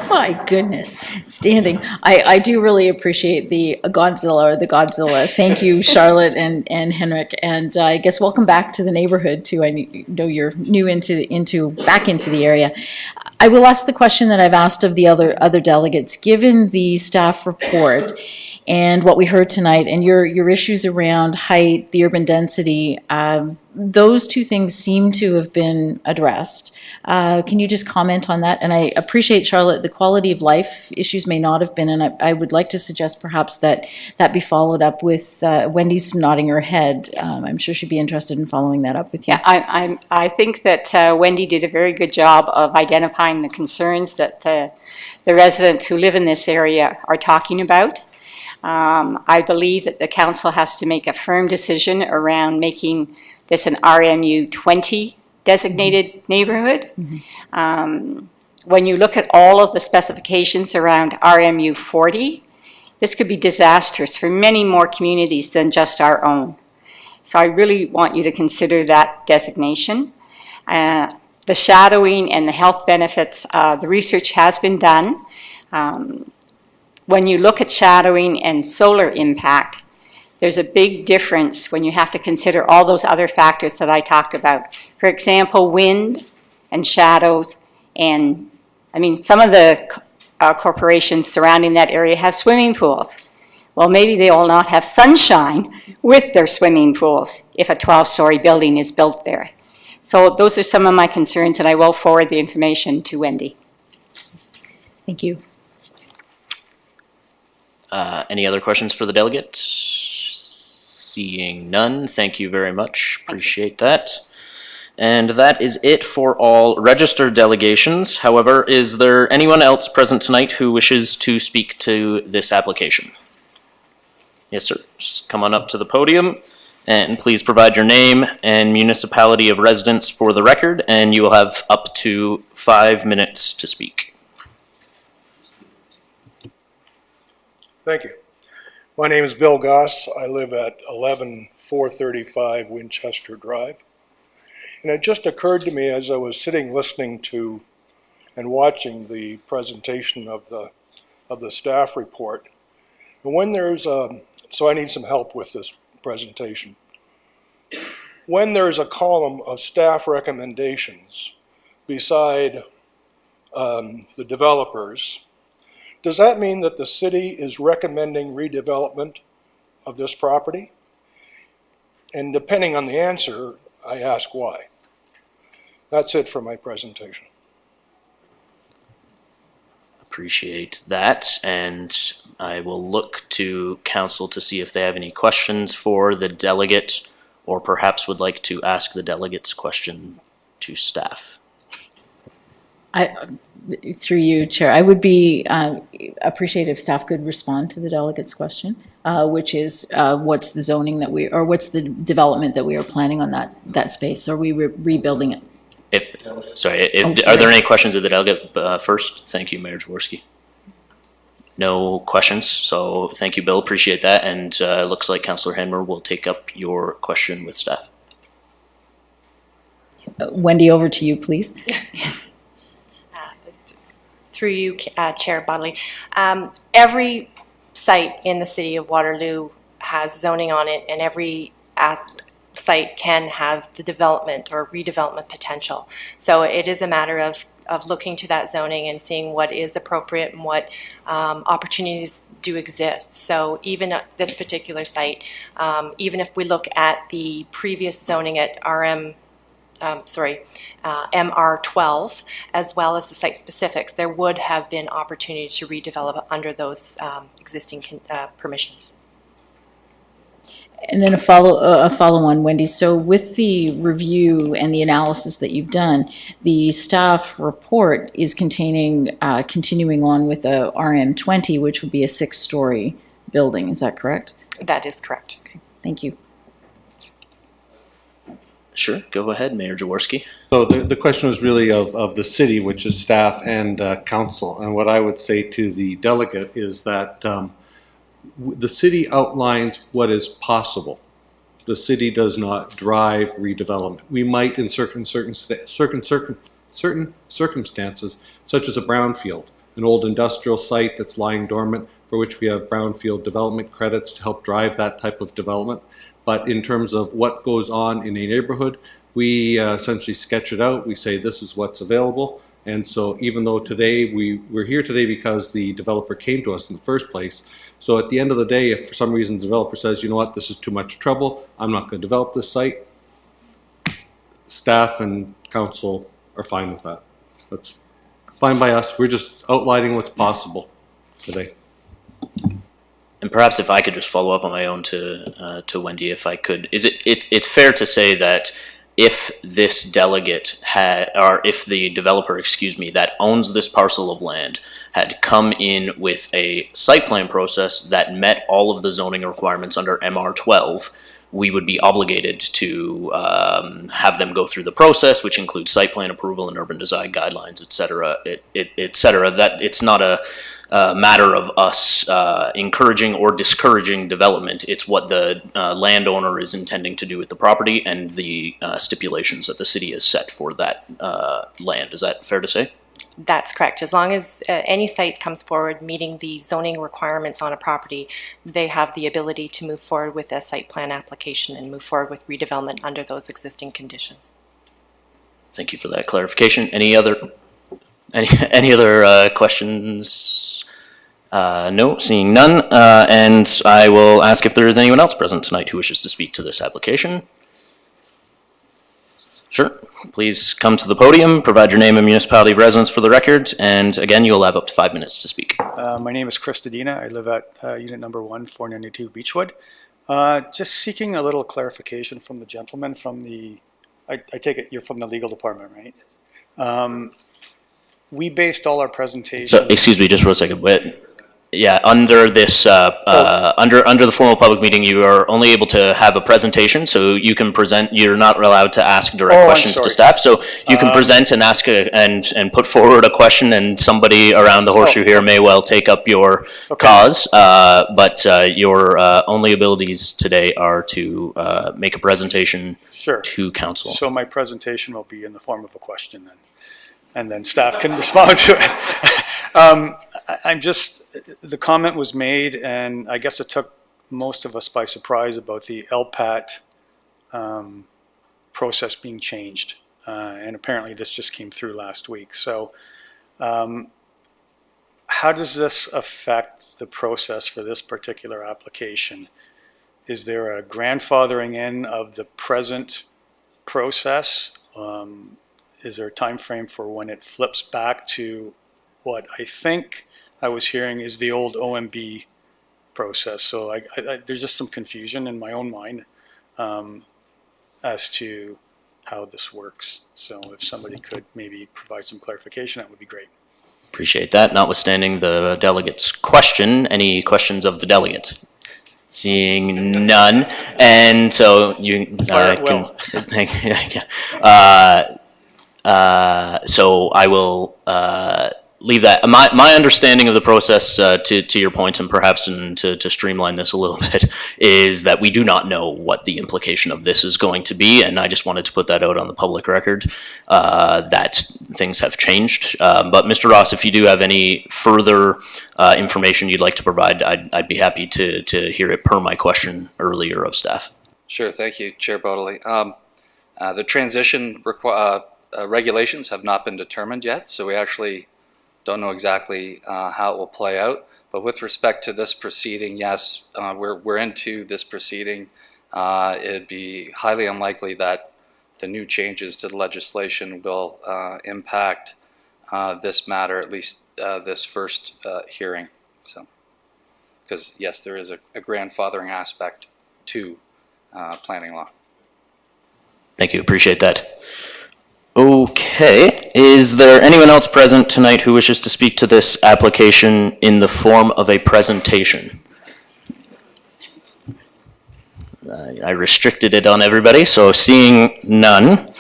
Speaker 4: My goodness, standing. I do really appreciate the Godzilla. Thank you, Charlotte and Henrik. And I guess welcome back to the neighborhood too. I know you're new back into the area. I will ask the question that I've asked of the other delegates. Given the staff report and what we heard tonight, and your issues around height, the urban density, those two things seem to have been addressed. Can you just comment on that? And I appreciate, Charlotte, the quality of life issues may not have been, and I would like to suggest perhaps that be followed up with Wendy's nodding her head. Yes. I'm sure she'd be interested in following that up with you.
Speaker 11: Yeah, I think that Wendy did a very good job of identifying the concerns that the residents who live in this area are talking about. I believe that the council has to make a firm decision around making this an RMU 20 designated neighborhood. Mm-hmm. When you look at all of the specifications around RMU 40, this could be disastrous for many more communities than just our own. So I really want you to consider that designation. The shadowing and the health benefits, the research has been done. When you look at shadowing and solar impact, there's a big difference when you have to consider all those other factors that I talked about. For example, wind and shadows, and some of the corporations surrounding that area have swimming pools. Well, maybe they will not have sunshine with their swimming pools if a 12-story building is built there. So those are some of my concerns, and I will forward the information to Wendy.
Speaker 4: Thank you.
Speaker 1: Any other questions for the delegate? Seeing none, thank you very much. Appreciate that. And that is it for all registered delegations. However, is there anyone else present tonight who wishes to speak to this application? Yes, sir. Just come on up to the podium and please provide your name and municipality of residence for the record, and you will have up to 5 minutes to speak.
Speaker 13: Thank you. My name is Bill Goss. I live at 11435 Winchester Drive. And it just occurred to me as I was sitting listening to and watching the presentation of the staff report, and when there's so I need some help with this presentation. When there's a column of staff recommendations beside the developers, does that mean that the city is recommending redevelopment of this property? And depending on the answer, I ask why. That's it for my presentation.
Speaker 1: Appreciate that, and I will look to council to see if they have any questions for the delegate, or perhaps would like to ask the delegate's question to staff.
Speaker 4: Through you, Chair, I would be appreciate if staff could respond to the delegate's question, which is what's the zoning that we, or what's the development that we are planning on that space? Are we rebuilding it?
Speaker 1: Sorry, are there any questions of the delegate first? Thank you, Mayor Jaworski. No questions, so thank you, Bill, appreciate that, and looks like Councillor Hanmer will take up your question with staff.
Speaker 4: Wendy, over to you, please.
Speaker 5: Through you, Chair Bodley. Every site in the city of Waterloo has zoning on it, and every site can have the development or redevelopment potential. So it is a matter of looking to that zoning and seeing what is appropriate and what opportunities do exist. So even at this particular site, even if we look at the previous zoning at MR12, as well as the site specifics, there would have been opportunity to redevelop under those existing permissions.
Speaker 4: And then a follow-on, Wendy. So with the review and the analysis that you've done, the staff report is containing continuing on with a RM20, which would be a 6-story building. Is that correct?
Speaker 5: That is correct.
Speaker 4: Okay. Thank you.
Speaker 1: Sure, go ahead, Mayor Jaworski.
Speaker 6: So the question was really of the city, which is staff and council. And what I would say to the delegate is that the city outlines what is possible. The city does not drive redevelopment. We might, in certain circumstances, such as a brownfield, an old industrial site that's lying dormant, for which we have brownfield development credits to help drive that type of development. But in terms of what goes on in a neighborhood, we essentially sketch it out. We say this is what's available. And so even though today we're here today because the developer came to us in the first place, so at the end of the day, if for some reason the developer says, you know what, this is too much trouble, I'm not going to develop this site, staff and council are fine with that. That's fine by us. We're just outlining what's possible today.
Speaker 1: And perhaps if I could just follow up on my own to Wendy, if I could, it's fair to say that if this delegate had, or if the developer, that owns this parcel of land had come in with a site plan process that met all of the zoning requirements under MR12, we would be obligated to have them go through the process, which includes site plan approval and urban design guidelines, et cetera, et cetera. That it's not a matter of us encouraging or discouraging development. It's what the landowner is intending to do with the property and the stipulations that the city has set for that land. Is that fair to say?
Speaker 5: That's correct. As long as any site comes forward meeting the zoning requirements on a property, they have the ability to move forward with a site plan application and move forward with redevelopment under those existing conditions.
Speaker 1: Thank you for that clarification. Any other questions? No, seeing none. And I will ask if there is anyone else present tonight who wishes to speak to this application. Sure. Please come to the podium, provide your name and municipality of residence for the record, and again, you'll have up to 5 minutes to speak.
Speaker 14: My name is Chris Dedina. I live at unit number 1, 492 Beechwood. Just seeking a little clarification from the gentleman from the, I take it you're from the legal department, right? We based all our presentations.
Speaker 1: So, excuse me, just for a second. Yeah, under this, under the formal public meeting, you are only able to have a presentation, so you can present, you're not allowed to ask direct
Speaker 14: I'm
Speaker 1: questions to
Speaker 14: sorry.
Speaker 1: staff. So you can present and ask and put forward a question, and somebody around the horseshoe here may well take up your cause. But your only abilities today are to make a presentation
Speaker 14: Sure.
Speaker 1: to council.
Speaker 14: So my presentation will be in the form of a question then, and then staff can respond to it. I'm just, the comment was made, and I guess it took most of us by surprise about the LPAT process being changed. And apparently this just came through last week. So how does this affect the process for this particular application? Is there a grandfathering in of the present process? Is there a time frame for when it flips back to what I think I was hearing is the old OMB process? So there's just some confusion in my own mind as to how this works. So if somebody could maybe provide some clarification, that would be great.
Speaker 1: Appreciate that. Notwithstanding the delegate's question, any questions of the delegate? Seeing none, and so you can. Thank you. So I will leave that. My understanding of the process, to your point, and perhaps to streamline this a little bit, is that we do not know what the implication of this is going to be, and I just wanted to put that out on the public record, that things have changed. But Mr. Ross, if you do have any further information you'd like to provide, I'd be happy to hear it per my question earlier of staff.
Speaker 10: Sure, thank you, Chair Bodley. The transition regulations have not been determined yet, so we actually don't know exactly how it will play out. But with respect to this proceeding, yes, we're into this proceeding. It'd be highly unlikely that the new changes to the legislation will impact this matter, at least this first hearing. So, because yes, there is a grandfathering aspect to planning law.
Speaker 1: Thank you, appreciate that. Okay, is there anyone else present tonight who wishes to speak to this application in the form of a presentation? I restricted it on everybody, so seeing none.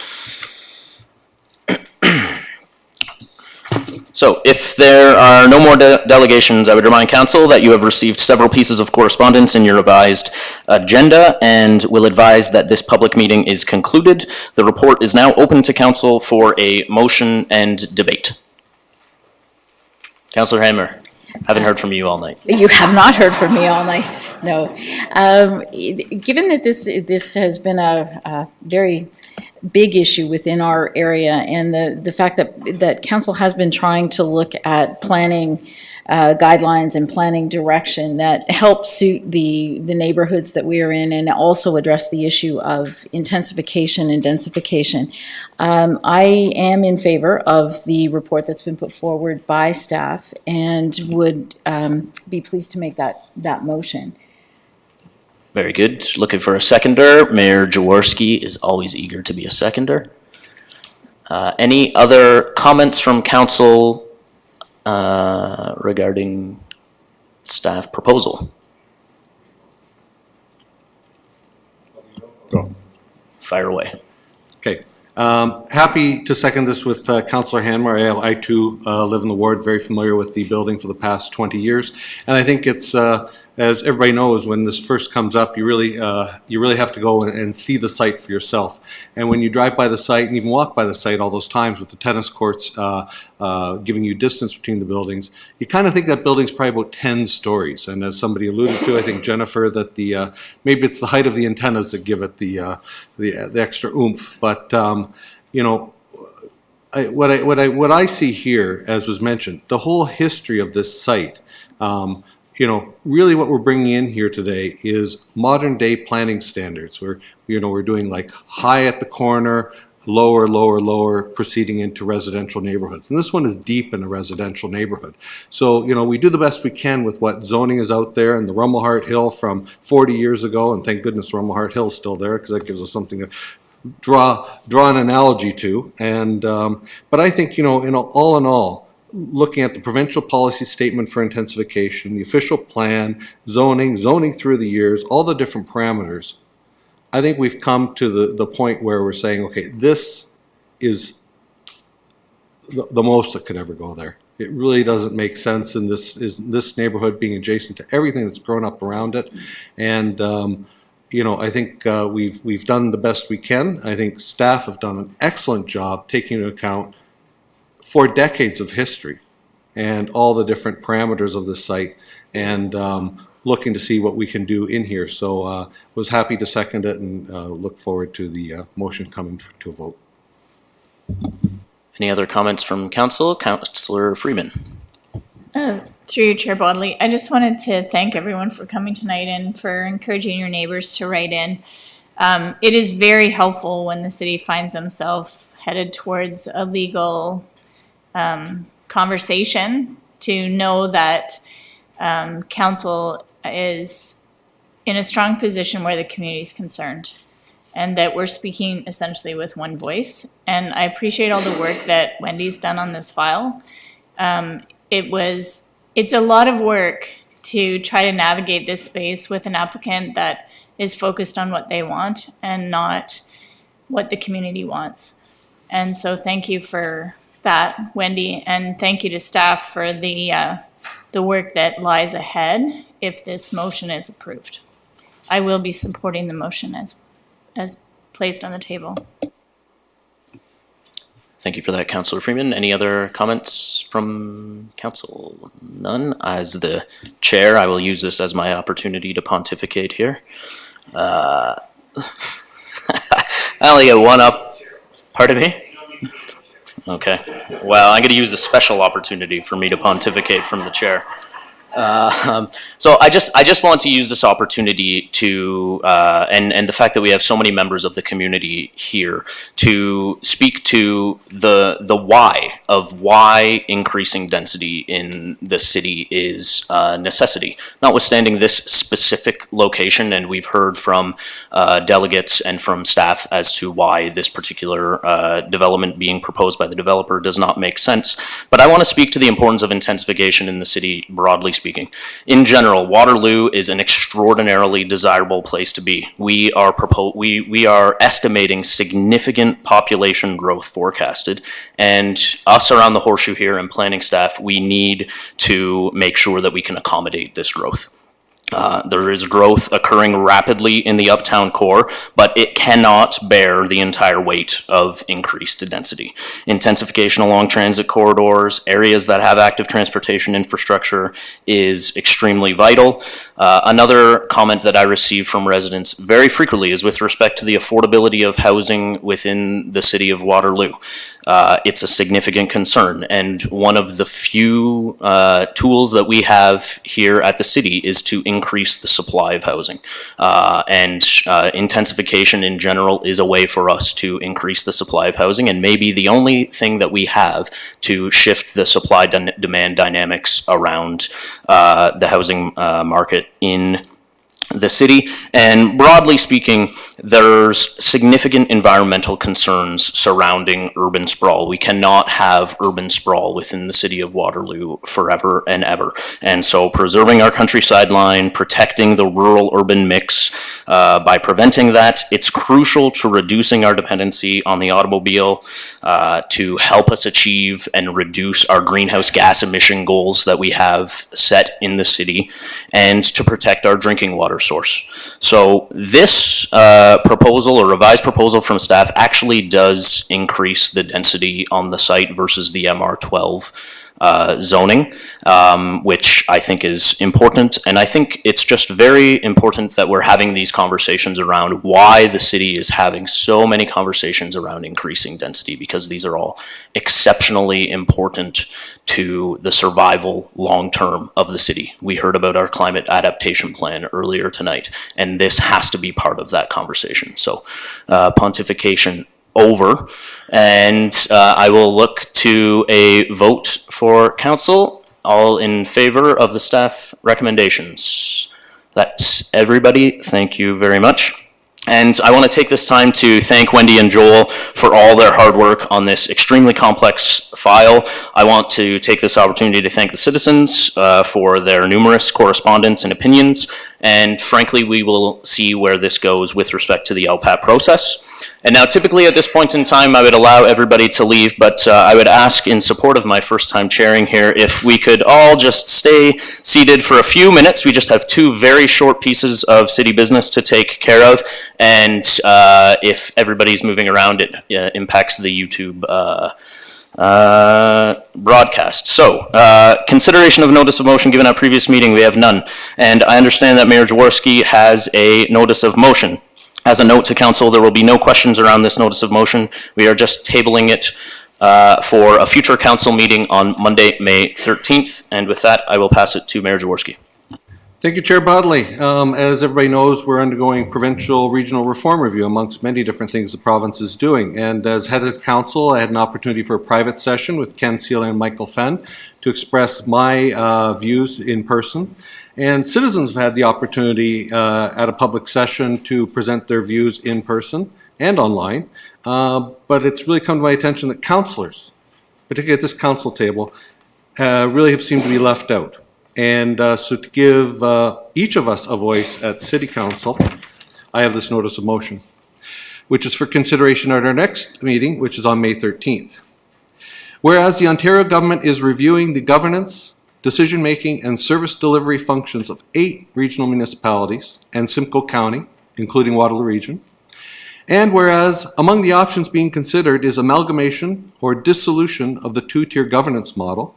Speaker 1: So if there are no more delegations, I would remind council that you have received several pieces of correspondence in your revised agenda and will advise that this public meeting is concluded. The report is now open to council for a motion and debate. Councillor Hammer, haven't heard from you all night.
Speaker 4: You have not heard from me all night, no. Given that this has been a very big issue within our area, and the fact that council has been trying to look at planning guidelines and planning direction that help suit the neighborhoods that we are in, and also address the issue of intensification and densification. I am in favor of the report that's been put forward by staff and would be pleased to make that motion.
Speaker 1: Very good. Looking for a seconder. Mayor Jaworski is always eager to be a seconder. Any other comments from council regarding staff proposal?
Speaker 6: Go.
Speaker 1: Fire away.
Speaker 6: Okay. Happy to second this with Councillor Hanmar. I too live in the ward, very familiar with the building for the past 20 years. And I think it's, as everybody knows, when this first comes up, you really have to go and see the site for yourself. And when you drive by the site and even walk by the site all those times with the tennis courts giving you distance between the buildings, you kind of think that building's probably about 10 stories. And as somebody alluded to, I think Jennifer, that the maybe it's the height of the antennas that give it the extra oomph. But you know, what I see here, as was mentioned, the whole history of this site. You know, really what we're bringing in here today is modern day planning standards where, you know, we're doing like high at the corner, lower, proceeding into residential neighborhoods. And this one is deep in a residential neighborhood. So, you know, we do the best we can with what zoning is out there, and the Rumelhart Hill from 40 years ago, and thank goodness Rumelhart Hill is still there because that gives us something to draw an analogy to. And, but I think, you know, all in all, looking at the provincial policy statement for intensification, the official plan, zoning through the years, all the different parameters, I think we've come to the point where we're saying, okay, this is the most that could ever go there. It really doesn't make sense in this neighborhood being adjacent to everything that's grown up around it. And I think we've done the best we can. I think staff have done an excellent job taking into account 4 decades of history and all the different parameters of the site, and looking to see what we can do in here. So was happy to second it, and look forward to the motion coming to a vote.
Speaker 1: Any other comments from council? Councillor Freeman.
Speaker 15: Through you, Chair Bodley, I just wanted to thank everyone for coming tonight and for encouraging your neighbors to write in. It is very helpful when the city finds themselves headed towards a legal conversation to know that council is in a strong position where the community is concerned, and that we're speaking essentially with one voice. And I appreciate all the work that Wendy's done on this file. It's a lot of work to try to navigate this space with an applicant that is focused on what they want and not what the community wants. And so thank you for that, Wendy, and thank you to staff for the work that lies ahead if this motion is approved. I will be supporting the motion as placed on the table.
Speaker 1: Thank you for that, Councillor Freeman. Any other comments from council? None. As the chair, I will use this as my opportunity to pontificate here. I only get one up. Pardon me? Okay. Well, I'm going to use a special opportunity for me to pontificate from the chair. So I just want to use this opportunity to, and the fact that we have so many members of the community here, to speak to the why increasing density in the city is a necessity. Notwithstanding this specific location, and we've heard from delegates and from staff as to why this particular development being proposed by the developer does not make sense. But I want to speak to the importance of intensification in the city, broadly speaking. In general, Waterloo is an extraordinarily desirable place to be. We are estimating significant population growth forecasted, and us around the horseshoe here and planning staff, we need to make sure that we can accommodate this growth. There is growth occurring rapidly in the uptown core, but it cannot bear the entire weight of increased density. Intensification along transit corridors, areas that have active transportation infrastructure is extremely vital. Another comment that I receive from residents very frequently is with respect to the affordability of housing within the city of Waterloo. It's a significant concern, and one of the few tools that we have here at the city is to increase the supply of housing. And intensification in general is a way for us to increase the supply of housing, and maybe the only thing that we have to shift the supply-demand dynamics around the housing market in the city. And broadly speaking, there's significant environmental concerns surrounding urban sprawl. We cannot have urban sprawl within the city of Waterloo forever and ever. And so preserving our countryside line, protecting the rural-urban mix, by preventing that, it's crucial to reducing our dependency on the automobile, to help us achieve and reduce our greenhouse gas emission goals that we have set in the city, and to protect our drinking water source. So this proposal or revised proposal from staff actually does increase the density on the site versus the MR12 zoning, which I think is important. And I think it's just very important that we're having these conversations around why the city is having so many conversations around increasing density, because these are all exceptionally important to the survival long-term of the city. We heard about our climate adaptation plan earlier tonight, and this has to be part of that conversation. So pontification over, and I will look to a vote for council. All in favor of the staff recommendations? That's everybody. Thank you very much. And I want to take this time to thank Wendy and Joel for all their hard work on this extremely complex file. I want to take this opportunity to thank the citizens for their numerous correspondence and opinions. And frankly, we will see where this goes with respect to the LPAT process. And now typically at this point in time, I would allow everybody to leave, but I would ask in support of my first time chairing here, if we could all just stay seated for a few minutes. We just have two very short pieces of city business to take care of. And if everybody's moving around, it impacts the YouTube broadcast. So, consideration of notice of motion given at previous meeting, we have none. And I understand that Mayor Jaworski has a notice of motion. As a note to council, there will be no questions around this notice of motion. We are just tabling it for a future council meeting on Monday, May 13th. And with that, I will pass it to Mayor Jaworski.
Speaker 6: Thank you, Chair Bodley. As everybody knows, we're undergoing provincial regional reform review amongst many different things the province is doing. And as head of council, I had an opportunity for a private session with Ken Sealer and Michael Fenn to express my views in person. And citizens have had the opportunity at a public session to present their views in person and online. But it's really come to my attention that councillors, particularly at this council table, really have seemed to be left out. And so to give each of us a voice at City Council, I have this notice of motion, which is for consideration at our next meeting, which is on May 13th. Whereas the Ontario government is reviewing the governance, decision-making, and service delivery functions of 8 regional municipalities and Simcoe County, including Waterloo Region, and whereas among the options being considered is amalgamation or dissolution of the two-tier governance model,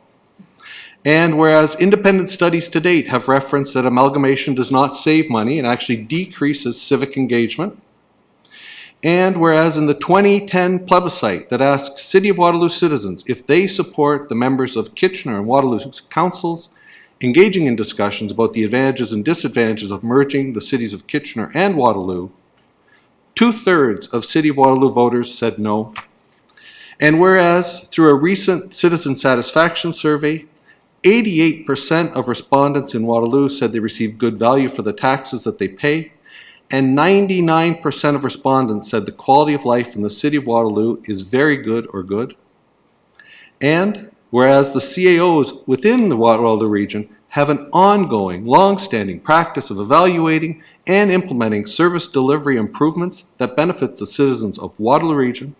Speaker 6: and whereas independent studies to date have referenced that amalgamation does not save money and actually decreases civic engagement, and whereas in the 2010 plebiscite that asks City of Waterloo citizens if they support the members of Kitchener and Waterloo councils engaging in discussions about the advantages and disadvantages of merging the cities of Kitchener and Waterloo, 2/3 of City of Waterloo voters said no. And whereas through a recent citizen satisfaction survey, 88% of respondents in Waterloo said they received good value for the taxes that they pay, and 99% of respondents said the quality of life in the City of Waterloo is very good or good. And whereas the CAOs within the Waterloo region have an ongoing, long-standing practice of evaluating and implementing service delivery improvements that benefit the citizens of Waterloo region.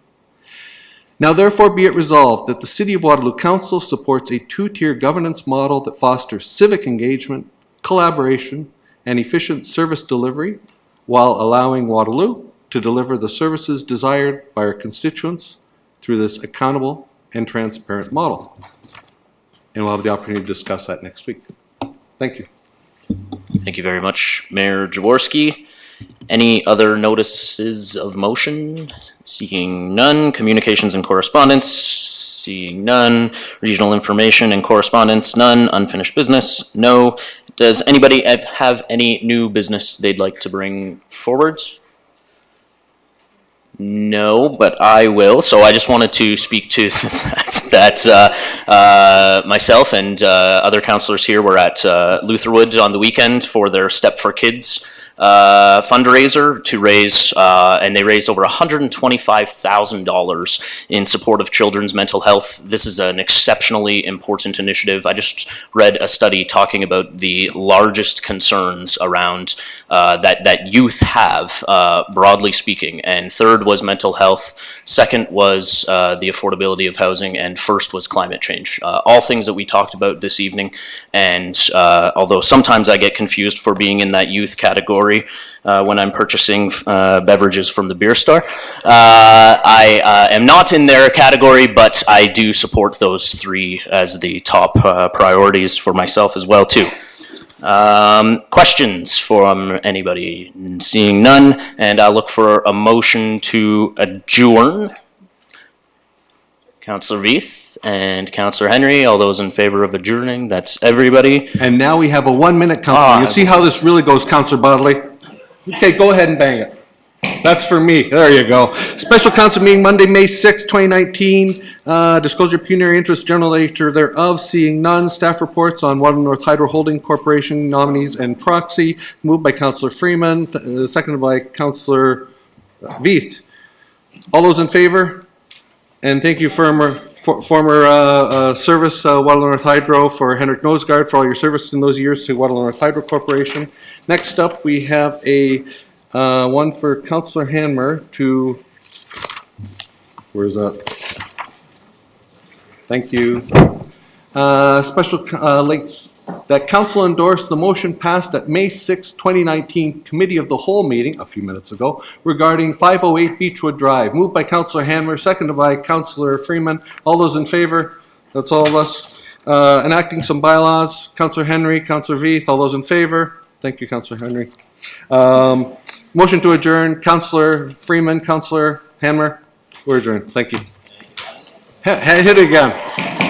Speaker 6: Now therefore be it resolved that the City of Waterloo Council supports a two-tier governance model that fosters civic engagement, collaboration, and efficient service delivery while allowing Waterloo to deliver the services desired by our constituents through this accountable and transparent model. And we'll have the opportunity to discuss that next week. Thank you.
Speaker 1: Thank you very much, Mayor Jaworski. Any other notices of motion? Seeing none. Communications and correspondence? Seeing none. Regional information and correspondence? None. Unfinished business? No. Does anybody have any new business they'd like to bring forward? No, but I will. So I just wanted to speak to that myself and other councillors here were at Lutherwood on the weekend for their Step for Kids fundraiser to raise, and they raised over $125,000 in support of children's mental health. This is an exceptionally important initiative. I just read a study talking about the largest concerns around that youth have, broadly speaking. And third was mental health. Second was the affordability of housing. And first was climate change. All things that we talked about this evening. And although sometimes I get confused for being in that youth category, when I'm purchasing beverages from the beer store. I am not in their category, but I do support those three as the top priorities for myself as well too. Questions from anybody? Seeing none, and I'll look for a motion to adjourn. Councillor Veith and Councillor Henry, all those in favor of adjourning, that's everybody.
Speaker 6: And now we have a 1 minute, Councillor. You see how this really goes, Councillor Bodley? Okay, go ahead and bang it. That's for me. There you go. Special council meeting Monday, May 6, 2019. Disclosure of pecuniary interest, general nature thereof, seeing none. Staff reports on Waterloo North Hydro Holding Corporation nominees and proxy. Moved by Councillor Freeman, seconded by Councillor Veith. All those in favor? And thank you, former service, Waterloo North Hydro, for Henrik Nosgaard, for all your service in those years to Waterloo North Hydro Corporation. Next up, we have a one for Councillor Hanmer to, where's that? Thank you. Special that council endorsed the motion passed at May 6, 2019 Committee of the Whole meeting a few minutes ago regarding 508 Beechwood Drive. Moved by Councillor Hanmer, seconded by Councillor Freeman. All those in favor? That's all of us. Enacting some bylaws. Councillor Henry, Councillor Veith. All those in favor? Thank you, Councillor Henry. Motion to adjourn. Councillor Freeman, Councillor Hanmer. We're adjourned. Thank you. Hit it again.